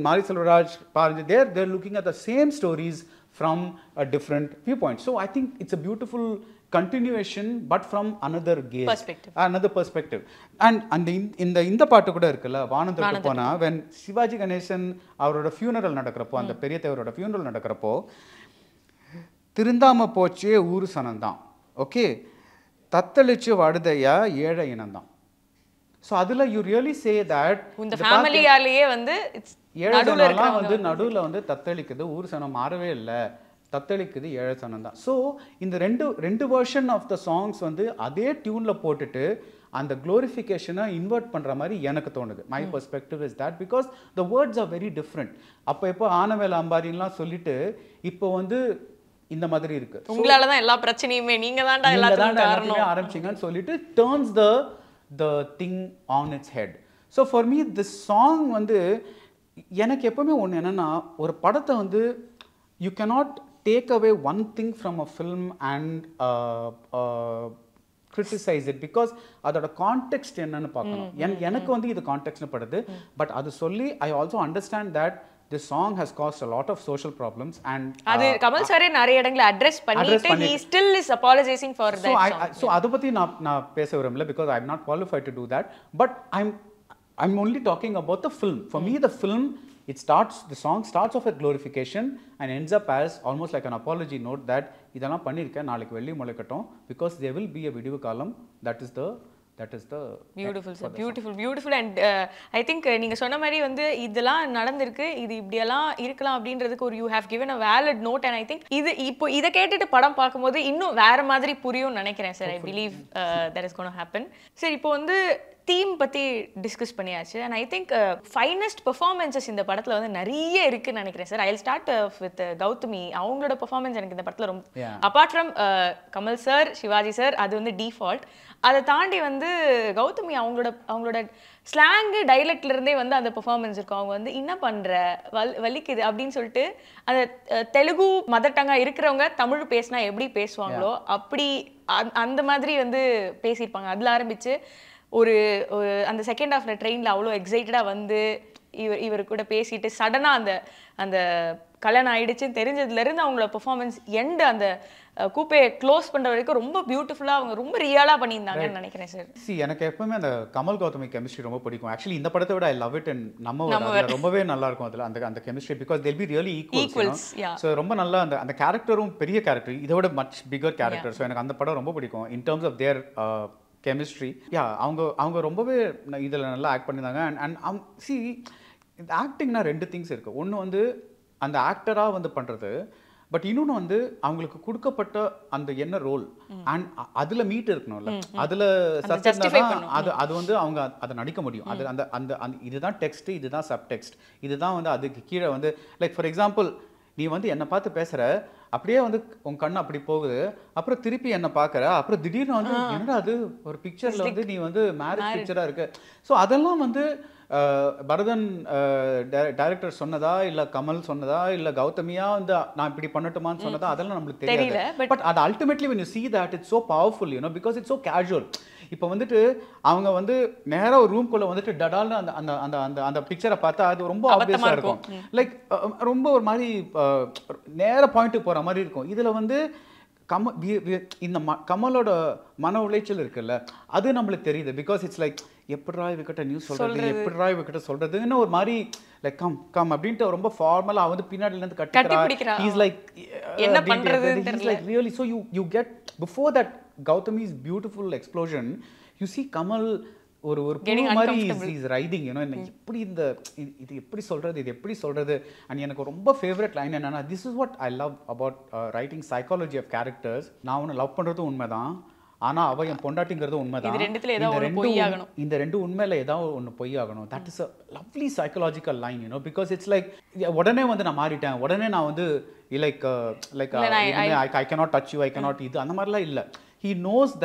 Mari Selvaraj பாருங்க they're looking at the same stories from a different viewpoint. So I think it's a beautiful continuation but from another gaze, another perspective. And இந்த பாட்டு கூட இருக்குல்ல வானந்தொட்டு போனா, when சிவாஜி கணேசன் அவரோட funeral நடக்கிறப்போ, அந்த பெரிய தேவரோட funeral நடக்கிறப்போ, திருந்தாம போச்சே ஊரு சனந்தான், ஓகே தத்தளிச்சு வாடுதையா ஏழை இனம்தான். ஸோ அதில் யூ ரியலி சே தட் இந்த ஃபேமிலியாலேயே வந்து ஏழை வந்து நடுவில் வந்து தத்தளிக்குது, ஊர் சனம் மாறவே இல்லை, தத்தளிக்குது ஏழை சனம் தான். ஸோ இந்த ரெண்டு வெர்ஷன் ஆஃப் த சாங்ஸ் வந்து அதே டியூனில் போட்டுட்டு அந்த க்ளோரிஃபிகேஷனை இன்வெர்ட் பண்ணுற மாதிரி எனக்கு தோணுது. My perspective is that because the words are very different. அப்போ ஆனவேல அம்பாரின்லாம் சொல்லிட்டு இப்போ வந்து இந்த மாதிரி இருக்கு. உங்களால தான் எல்லா பிரச்சனையுமே நீங்க தான் எல்லாத்தையுமே ஆரம்பிச்சீங்கன்னு சொல்லிட்டு turns the thing on its head. So for me this song வந்து எனக்கு எப்பவுமே ஒன்று என்னன்னா, ஒரு படத்தை வந்து you cannot take away one thing from a film and criticize it because அதோட கான்டெக்ஸ்ட் என்னன்னு பார்க்கணும். எனக்கு வந்து இது கான்டெக்ஸ்ட்னு படுது. பட் அது சொல்லி I also understand that this song has caused a lot of social problems and அது கமல் சாரே நிறைய இடங்களை அட்ரஸ் பண்ணிட்டு he still is apologizing for that song. So அத பத்தி நான் பேச விரும்பல because I'm not qualified to do that, but I'm only talking about the film. For me the film, the song starts off with glorification and ends up as almost like an apology note that இதெல்லாம் பண்ணிருக்கேன், நாளைக்கு வெள்ளி முளைக்கட்டும், because there will be a video column. That is the beautiful sir, beautiful. And I think நீங்க சொன்ன மாதிரி வந்து இதெல்லாம் நடந்திருக்கு, இது இப்படியெல்லாம் இருக்கலாம் அப்படின்றதுக்கு ஒரு you have given a valid note. And I think இப்போ இதை கேட்டுட்டு படம் பார்க்கும்போது இன்னும் வேற மாதிரி புரியும்னு நினைக்கிறேன் sir. I believe that is going to happen. சரி, இப்போ வந்து தீம் பற்றி டிஸ்கஸ் பண்ணியாச்சு. And I think finest performances இந்த படத்தில் வந்து நிறைய இருக்குன்னு நினைக்கிறேன் sir. I will start with Gautami. அவங்களோட பெர்ஃபார்மன்ஸ் எனக்கு இந்த படத்தில் ரொம்ப, apart from Kamal sir, Sivaji sir, அது வந்து டிஃபால்ட். அதை தாண்டி வந்து கௌதமி அவங்களோட ஸ்லாங்கு டைலக்ட்ல இருந்தே வந்து அந்த பெர்ஃபார்மன்ஸ் இருக்கும். அவங்க வந்து என்ன பண்ற வலிக்குது அப்படின்னு சொல்லிட்டு அந்த தெலுங்கு மதர் டங்கா இருக்கிறவங்க தமிழ் பேசினா எப்படி பேசுவாங்களோ அப்படி அந்த மாதிரி வந்து பேசியிருப்பாங்க. அதில் ஆரம்பிச்சு ஒரு அந்த செகண்ட் ஹாஃப்ல ட்ரெயினில் அவ்வளோ எக்ஸைட்டடாக வந்து இவர் கூட பேசிட்டு சடனாக அந்த கல்யாணம் ஆயிடுச்சுன்னு தெரிஞ்சதுலேருந்து அவங்களோட பெர்ஃபார்மன்ஸ் எண்டு அந்த கூப்பையை க்ளோஸ் பண்ணுற வரைக்கும் ரொம்ப பியூட்டிஃபுல்லாக அவங்க ரொம்ப ரியலாக பண்ணியிருந்தாங்கன்னு நினைக்கிறேன் சார். எனக்கு எப்பவுமே அந்த கமல் கௌதமி கெமிஸ்ட்ரி ரொம்ப பிடிக்கும். ஆக்சுவலி இந்த படத்தை விட ஐ லவ் இட். அண்ட் நம்ம ரொம்பவே நல்லா இருக்கும் அதில் அந்த chemistry because they'll be really equals. So ரொம்ப நல்லா அந்த கேரக்டரும் பெரிய கேரக்டர், இதை விட மச் பிகர் கேரக்டர். ஸோ எனக்கு அந்த படம் ரொம்ப பிடிக்கும் in terms of their chemistry. அவங்க ரொம்பவே இதில் நல்லா ஆக்ட் பண்ணியிருந்தாங்க. அண்ட் சி இந்த ஆக்டிங்னா 2 திங்ஸ் இருக்குது. ஒன்று வந்து அந்த ஆக்டராக வந்து பண்ணுறது, பட் இன்னொன்று வந்து அவங்களுக்கு கொடுக்கப்பட்ட அந்த என்ன ரோல் அண்ட் அதில் மீட் இருக்கணும்ல, அதில் அது வந்து அவங்க அதை நடிக்க முடியும். அது அந்த அந்த அந்த இதுதான் டெக்ஸ்ட், இதுதான் சப் டெக்ஸ்ட், இதுதான் வந்து அதுக்கு கீழே வந்து லைக் ஃபார் எக்ஸாம்பிள் நீ வந்து என்னை பார்த்து பேசுகிற, அப்படியே வந்து உன் கண்ணு அப்படி போகுது, அப்புறம் திருப்பி என்னை பார்க்குற, அப்புறம் திடீர்னு வந்து என்னடா அது ஒரு பிக்சரில் வந்து நீ வந்து மேரேஜ் பிக்சராக இருக்கு. ஸோ அதெல்லாம் வந்து பரதன் டைரக்டர் சொன்னதா, இல்லை கமல் சொன்னதா, இல்லை கௌதமியா வந்து நான் இப்படி பண்ணட்டுமான்னு சொன்னதா, அதெல்லாம் நம்மளுக்கு தெரியல. பட் அது ultimately when you see that it's so powerful, you know, because it's so casual. இப்போ வந்துட்டு அவங்க வந்து நேராக ஒரு ரூம்குள்ளே வந்துட்டு டடால்னு அந்த அந்த அந்த அந்த அந்த பிக்சரை பார்த்தா அது ரொம்ப ஆப்வியஸாக இருக்கும். லைக் ரொம்ப ஒரு மாதிரி நேராக பாயிண்ட்டுக்கு போகிற மாதிரி இருக்கும். இதில் வந்து இந்த கமலோட மன உளைச்சல் இருக்குல்ல, அது நம்மளுக்கு தெரியுது. பிகாஸ் இட்ஸ் லைக் எப்படா இவகிட்ட நியூஸ் சொல்றது, எப்படா இவகிட்ட சொல்றதுன்னு ஒரு மாதிரி லைக் கம் அப்படின்ட்டு ரொம்ப ஃபார்மலா வந்து பின்னாடிலேருந்து கட்டிக்கிறா. ஹீஸ் லைக் என்ன பண்றது தெரியல. Like really so you get before that Gautami's beautiful explosion you see Kamal ஒரு மாதிரி இஸ் ரைடிங், யூனோ, எப்படி இது எப்படி சொல்றது, இது எப்படி சொல்றது. அண்ட் எனக்கு ரொம்ப ஃபேவரட் லைன் என்னன்னா, this is what I love about writing psychology of characters. நான் ஒன்று லவ் பண்ணுறதும் உண்மைதான், ஆனால் அவள் என் பொண்டாட்டிங்கிறது உண்மைதான். இந்த ரெண்டு உண்மையில ஏதாவது ஒன்று பொய்யாகணும். That is a lovely psychological line, you know, because it's like உடனே வந்து நான் மாறிட்டேன், உடனே நான் வந்து like I cannot touch you, I cannot இது அந்த மாதிரிலாம் இல்லை. He knows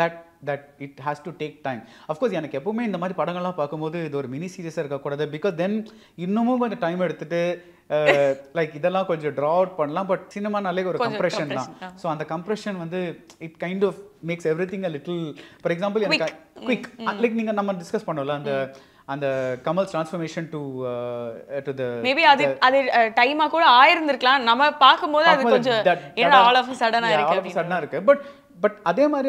that it has to take time. Of course எனக்கு எப்பவுமே இந்த மாதிரி படங்கள்லாம் பார்க்கும்போது இது ஒரு மினி சீரியஸாக இருக்கக்கூடாது. பிகாஸ் தென் இன்னமும் கொஞ்சம் டைம் எடுத்துட்டு லைக் இதெல்லாம் கொஞ்சம் ட்ரா அவுட் பண்ணலாம். பட் சினிமானாலே ஒரு கம்ப்ரெஷன் தான். ஸோ அந்த கம்ப்ரெஷன் வந்து it kind of makes everything a little. For example எனக்கு குவிக் லைக் நீங்கள் நம்ம டிஸ்கஸ் பண்ணோம்ல அந்த Kamal's transformation to the maybe அது டைமா கூட ஆயிருந்திருக்கலாம். நம்ம பார்க்கும்போது அது கொஞ்சம் ஏன்னா ஆல் ஆஃப் சடனா இருக்கு. பட் அதே மாதிரி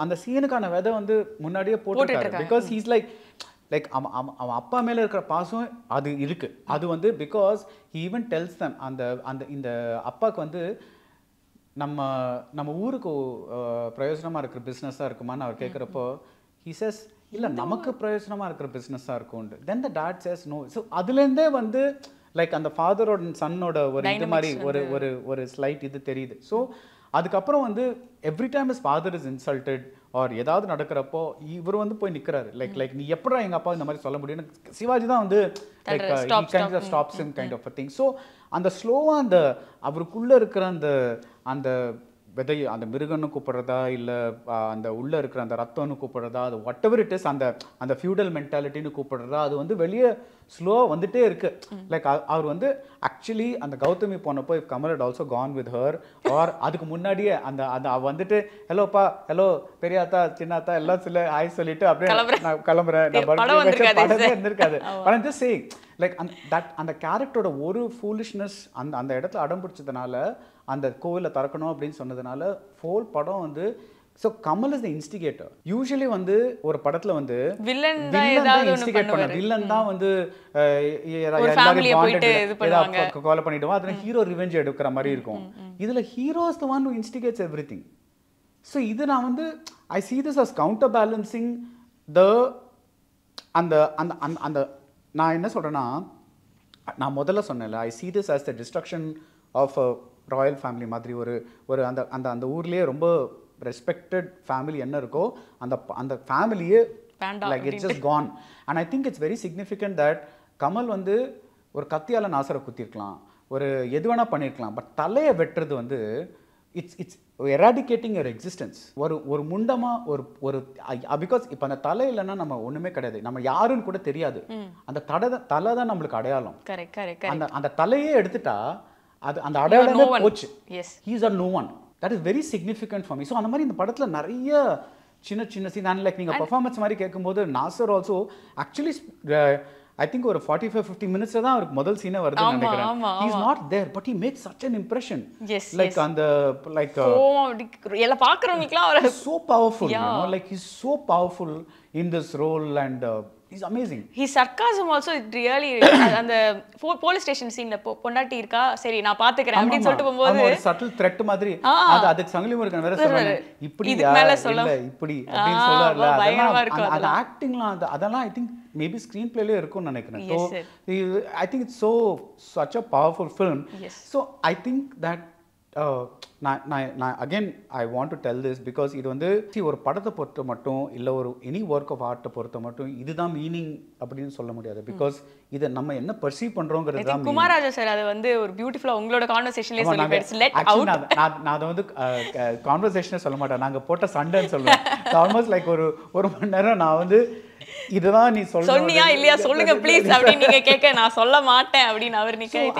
அந்த சீனுக்கான விதை வந்து முன்னாடியே போட்டுட்டாரு. பிகாஸ் ஹீஸ் லைக் அவன் அப்பா மேலே இருக்கிற பாசம் அது இருக்கு. அது வந்து பிகாஸ் ஹி ஈவன் டெல்ஸ் தம் அந்த இந்த அப்பாவுக்கு வந்து நம்ம ஊருக்கு பிரயோஜனமாக இருக்கிற பிஸ்னஸாக இருக்குமான்னு அவர் கேட்குறப்போ ஹி சேஸ் இல்லை நமக்கு பிரயோஜனமாக இருக்கிற பிஸ்னஸாக இருக்கும். தென் த டாட் சேஸ் நோ. ஸோ அதுலேருந்தே வந்து லைக் அந்த ஃபாதரோட சன்னோட ஒரு இது மாதிரி ஒரு ஸ்லைட் இது தெரியுது. ஸோ அதுக்கப்புறம் வந்து every time is father is insulted or ஏதாவது நடக்கிறப்போ இவர் வந்து போய் நிற்கிறாரு. லைக் நீ எப்படா எங்கள் அப்பா இந்த மாதிரி சொல்ல முடியும்னு சிவாஜி தான் வந்து like kind of stops him kind of a thing. So அந்த ஸ்லோவாக அந்த அவருக்குள்ளே இருக்கிற அந்த விதை அந்த மிருகன்னு கூப்பிட்றதா, இல்லை அந்த உள்ளே இருக்கிற அந்த ரத்தம்னு கூப்பிட்றதா, அது வாட் எவர் இட் இஸ் அந்த ஃபியூடல் மென்டாலிட்டின்னு கூப்பிட்றதா, அது வந்து வெளியே ஸ்லோவாக வந்துட்டே இருக்கு. லைக் அவர் வந்து ஆக்சுவலி அந்த கௌதமி போனப்போ if Kamal had also gone with her or அதுக்கு முன்னாடியே அந்த வந்துட்டு ஹலோப்பா ஹலோ பெரியாத்தா சின்னாத்தா எல்லாம் ஹாய் சொல்லிட்டு அப்படியே நான் கிளம்புறேன் இருந்திருக்காது. பட் ஜஸ்ட் சேயிங் லைக் அந்த கேரக்டரோட ஒரு ஃபூலிஷ்னஸ் அந்த இடத்துல அடம் பிடிச்சதுனால அந்த கோவிலை திறக்கணும் அப்படின்னு சொன்னதுனால ஹோல் படம் வந்து so Kamal is the instigator. Usually வந்து ஒரு படத்துல வந்து வில்லன் தான் இன்ஸ்டிகேட் பண்ண, வில்லன் தான் வந்து கொலை பண்ணிடுவோம், அதுல ஹீரோ ரிவெஞ்ச் எடுக்கிற மாதிரி இருக்கும். இதுல hero is the one who instigates everything. So இது நான் வந்து ஐ see this as counter balancing the அந்த அந்த அந்த நான் என்ன சொல்றேன்னா, நான் முதல்ல சொன்னேன்ல ஐ see this as the destruction of a Royal family மாதிரி ஒரு அந்த அந்த அந்த ஊர்லேயே ரொம்ப ரெஸ்பெக்டட் ஃபேமிலி என்ன இருக்கோ அந்த ஃபேமிலியே like it's just gone. And I think it's very significant that Kamal வந்து ஒரு கத்தியால் நாசரை குத்திருக்கலாம், ஒரு எது வேணா பண்ணியிருக்கலாம், பட் தலையை வெட்டுறது வந்து இட்ஸ் எராடிகேட்டிங் யுவர் எக்ஸிஸ்டன்ஸ். ஒரு முண்டமாக ஒரு பிகாஸ் இப்போ அந்த தலை இல்லைன்னா நம்ம ஒன்றுமே கிடையாது, நம்ம யாருன்னு கூட தெரியாது. அந்த தலை தான் நம்மளுக்கு அடையாளம். அந்த தலையே எடுத்துட்டா அது அந்த அடையாளமே போச்சு. he is a no one. that is very significant for me. So அந்த மாதிரி இந்த படத்துல நிறைய சின்ன சின்ன சீன் அண்ட் லைக் நீங்க பெர்ஃபார்மன்ஸ் மாதிரி கேட்கும்போது Nassar also actually I think ஒரு 45-50 minutes தான் அவருக்கு முதல் சீனே வருதுன்னு நினைக்கிறேன். he is not there but he makes such an impression. like அந்த like எல்லாம் பார்க்கறவங்களுக்குலாம் அவர் so powerful, you know, like he's so powerful in this role and He's amazing. His sarcasm also it really அந்த போலீஸ் ஸ்டேஷன் சீன்ல பொண்டாட்டி இருக்கா சரி நான் பாத்துக்கறேன் அப்படி சொல்லிட்டு போகும்போது ஒரு சட்டில் த்ரெட் மாதிரி அதுக்கு சங்கிலி முருகன் வேற சொல்றாங்க இப்படி இல்ல இப்படி அப்படி சொல்றாருல அந்த ஆக்டிங்லாம் அதெல்லாம் I think maybe screenplayல இருக்கும்னு நினைக்கிறேன். So I think it's such a powerful film. So I think that again I want to tell this because இது வந்து ஒரு படத்தை பொறுத்த மட்டும் இல்ல ஒரு எனி ஒர்க் ஆஃப் ஆர்ட்டை பொறுத்த மட்டும் இதுதான் மீனிங் அப்படின்னு சொல்ல முடியாது. பிகாஸ் இதை நம்ம என்ன பர்சீவ் பண்றோங்கிறது தான். குமாராஜா சார் அது வந்து ஒரு பியூட்டிஃபுல்லா உங்களோட கான்வர்சேஷன்லயே சொல்லிருப்பாரு. லெட் அவுட் நான் அதை வந்து கான்வர்சேஷனே சொல்ல மாட்டேன், நாங்க போட்ட சண்டைன்னு சொல்லுவேன். ஆல்மோஸ்ட் லைக் ஒரு மணி நேரம் நான் வந்து இதுதான் நீ சொன்னியா இல்லையா சொல்லுங்க ப்ளீஸ் அப்படி நீங்க கேட்க நான் சொல்ல மாட்டேன் அப்படின்னு அவர் நிக்க.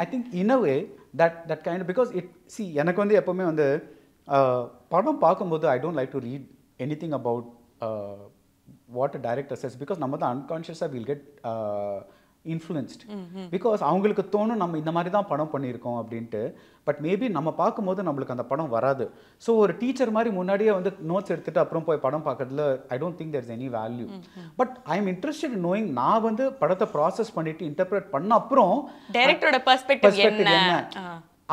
I think in a way that kind of because it see எனக்கு வந்து எப்பவுமே வந்து படம் பார்க்கும்போது I don't like to read anything about what a director says because நம்ம தான் unconsciously will get influenced because அவங்களுக்கு தோணும் நம்ம இந்த மாதிரி தான் படம் பண்ணியிருக்கோம் அப்படின்ட்டு. பட் மேபி நம்ம பார்க்கும்போது நம்மளுக்கு அந்த படம் வராது. ஸோ ஒரு டீச்சர் மாதிரி முன்னாடியே வந்து நோட்ஸ் எடுத்துட்டு அப்புறம் போய் படம் பார்க்கறதுல I don't think there is any value. But I am interested in knowing நான் வந்து படத்தை ப்ராசஸ் பண்ணிட்டு இன்டர்பிரேட் பண்ண அப்புறம் டைரக்டரோட பெர்ஸ்பெக்டிவ் என்ன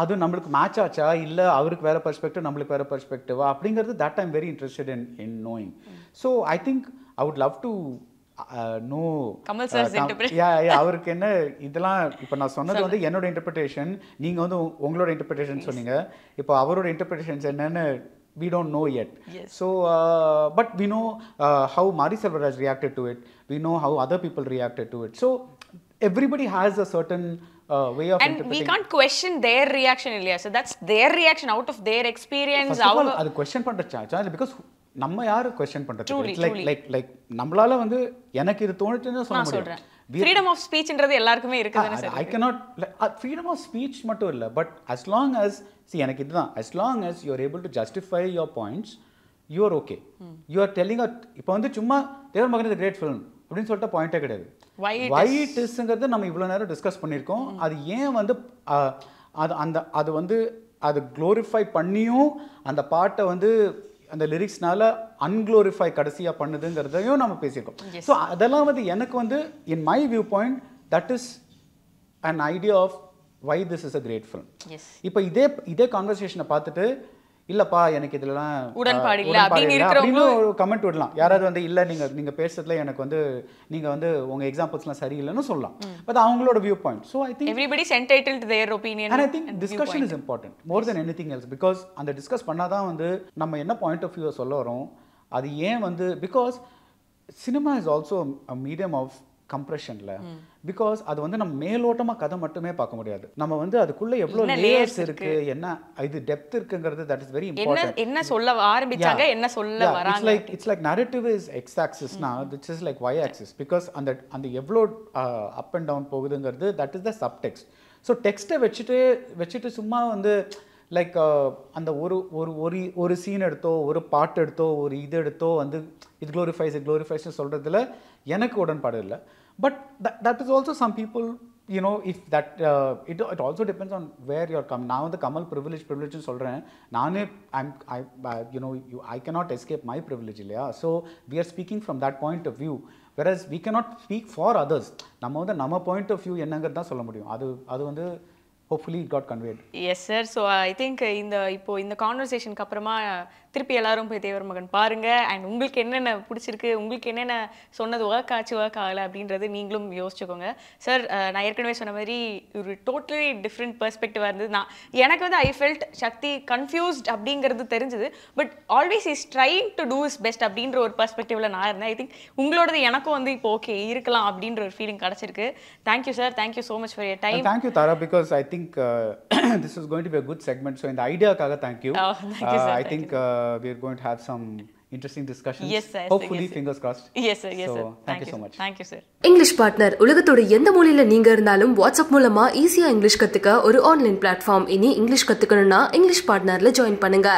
அது நம்மளுக்கு மேட்ச் ஆச்சா இல்லை அவருக்கு வேற பெர்ஸ்பெக்டிவ் நம்மளுக்கு வேற பெர்ஸ்பெக்டிவா அப்படிங்கிறது that I am very interested in knowing. So I think I would love to know Kamal sir's interpretation. அவருக்கு என்ன இதெல்லாம் இப்போ நான் சொன்னது வந்து என்னோட இன்டர்பிரேஷன், நீங்க வந்து உங்களோட இன்டர்பிரேஷன் சொன்னீங்க. இப்போ அவரோட இன்டர்பிரேஷன்ஸ் என்னன்னு we don't know yet. So but we know how Mari Selvaraj reacted to it, we know how other people reacted to it. So everybody has a certain way of and we can't question their reaction இல்லையா? So that's their reaction out of their experience. அது question பண்ற சான்ஸ் because நம்ம யாரு क्वेश्चन பண்றது லைக் நம்மளால வந்து எனக்கு இது தோணுச்சுன்னு சொல்ல முடியும். freedom of speech ன்றது எல்லாருக்குமே இருக்குதுன்னு sir. I cannot freedom of speech மட்டும் இல்ல but as long as see எனக்கு இதுதான் as long as you are able to justify your points you are okay. You are telling இப்போ வந்து சும்மா தேவர் மகன் is a great film அப்படினு சொல்லிட்ட பாயிண்டே கிடையாது. why it isங்கிறது நம்ம இவ்வளவு நேரம் டிஸ்கஸ் பண்ணிருக்கோம். அது ஏன் வந்து அது வந்து அது க்ளோரிஃபை பண்ணியும் அந்த பாட்டை வந்து அந்த லிரிக்ஸ்னால அன்க்ளோரிஃபை கடைசியா பண்ணுதுங்கிறதையும் நம்ம பேசியிருக்கோம். ஸோ அதெல்லாம் வந்து எனக்கு வந்து in my viewpoint that is an idea of why this is a great film. இப்போ இதே கான்வர்சேஷனை பார்த்துட்டு இல்லப்பா எனக்கு இதெல்லாம் உடன்பாடு இல்ல அப்படின்னு ஒரு கமெண்ட் விடலாம். யாராவது வந்து இல்ல நீங்க பேசுறதுல எனக்கு வந்து நீங்க வந்து உங்க எக்ஸாம்பிள்ஸ்லாம் சரியில்லைன்னு சொல்லலாம். பட் அவங்களோட view point. So I think everybody is entitled to their opinion and I think discussion is important more than anything else because அந்த டிஸ்கஸ் பண்ணாதான் வந்து நம்ம என்ன பாயிண்ட் ஆஃப் வியூ சொல்ல வரோம். அது ஏன் வந்து because cinema is also a medium of கம்ப்ரெஷன்ல பிகாஸ் அது வந்து நம்ம மேலோட்டமா கதை மட்டுமே பார்க்க முடியாது. நம்ம வந்து அதுக்குள்ள எவ்வளவு லேயர்ஸ் இருக்கு, என்ன இது டெப்த் இருக்குங்கிறது தட் இஸ் வெரி இம்பார்ட்டன்ட். என்ன சொல்ல ஆரம்பிச்சாங்க, என்ன சொல்ல வராங்க. It's like narrative is x axis now, which is like y axis because அந்த எவ்வளவு அப் அண்ட் டவுன் போகுதுங்கிறது that is the subtext. So டெக்ஸ்ட்டை வச்சுட்டு சும்மா வந்து லைக் அந்த ஒரு சீன் எடுத்தோ ஒரு பாட்டு எடுத்தோ ஒரு இது எடுத்தோ வந்து it glorifies சொல்றதுல எனக்கு உடன்பாடு இல்லை. But that is also some people, you know, if that it also depends on where you're coming. Now the Kamal privilege ன்னு சொல்றேன் நானே you know I cannot escape my privilege இல்லையா. So we are speaking from that point of view whereas we cannot speak for others. நம்ம வந்து நம்ம point of view என்னங்கிறது தான் சொல்ல முடியும். அது வந்து hopefully it got conveyed. Yes sir. So I think இப்போ இந்த கான்வர்சேஷனுக்கு அப்புறமா திருப்பி எல்லாரும் போய் தேவர் மகன் பாருங்க அண்ட் உங்களுக்கு என்னென்ன பிடிச்சிருக்கு, உங்களுக்கு என்னென்ன சொன்னது ஒர்க் ஆகலை அப்படின்றது நீங்களும் யோசிச்சுக்கோங்க. சார் நான் ஏற்கனவே சொன்ன மாதிரி ஒரு டோட்டலி டிஃப்ரெண்ட் பெர்ஸ்பெக்டிவாக இருந்தது. எனக்கு வந்து ஐ ஃபெல்ட் சக்தி கன்ஃபியூஸ்ட் அப்படிங்கிறது தெரிஞ்சுது. But always is trying to do is best அப்படின்ற ஒரு பெர்ஸ்பெக்டிவில் நான் இருந்தேன். ஐ திங்க் உங்களோடது எனக்கும் வந்து இப்போ ஓகே இருக்கலாம் அப்படின்ற ஒரு ஃபீலிங் கிடச்சிருக்கு. Thank you sir, thank you so much for your time. Thank you Tara because I think this is going to be a good segment. So in the idea kaga thank you. Thank you sir. I think we are going to have some interesting discussions. Yes sir. Hopefully fingers crossed. Yes sir. Yes sir. Thank you so much. Thank you sir. English partner உலகத்தோட எந்த மூலையில நீங்க இருந்தாலும் வாட்ஸ்அப் மூலமா ஈஸியா இங்கிலீஷ் கத்துக்க ஒரு ஆன்லைன் பிளாட்ஃபார்ம். இனி இங்கிலீஷ் கத்துக்கணும்னா இங்கிலீஷ் பார்ட்னர்ல ஜாயின் பண்ணுங்க.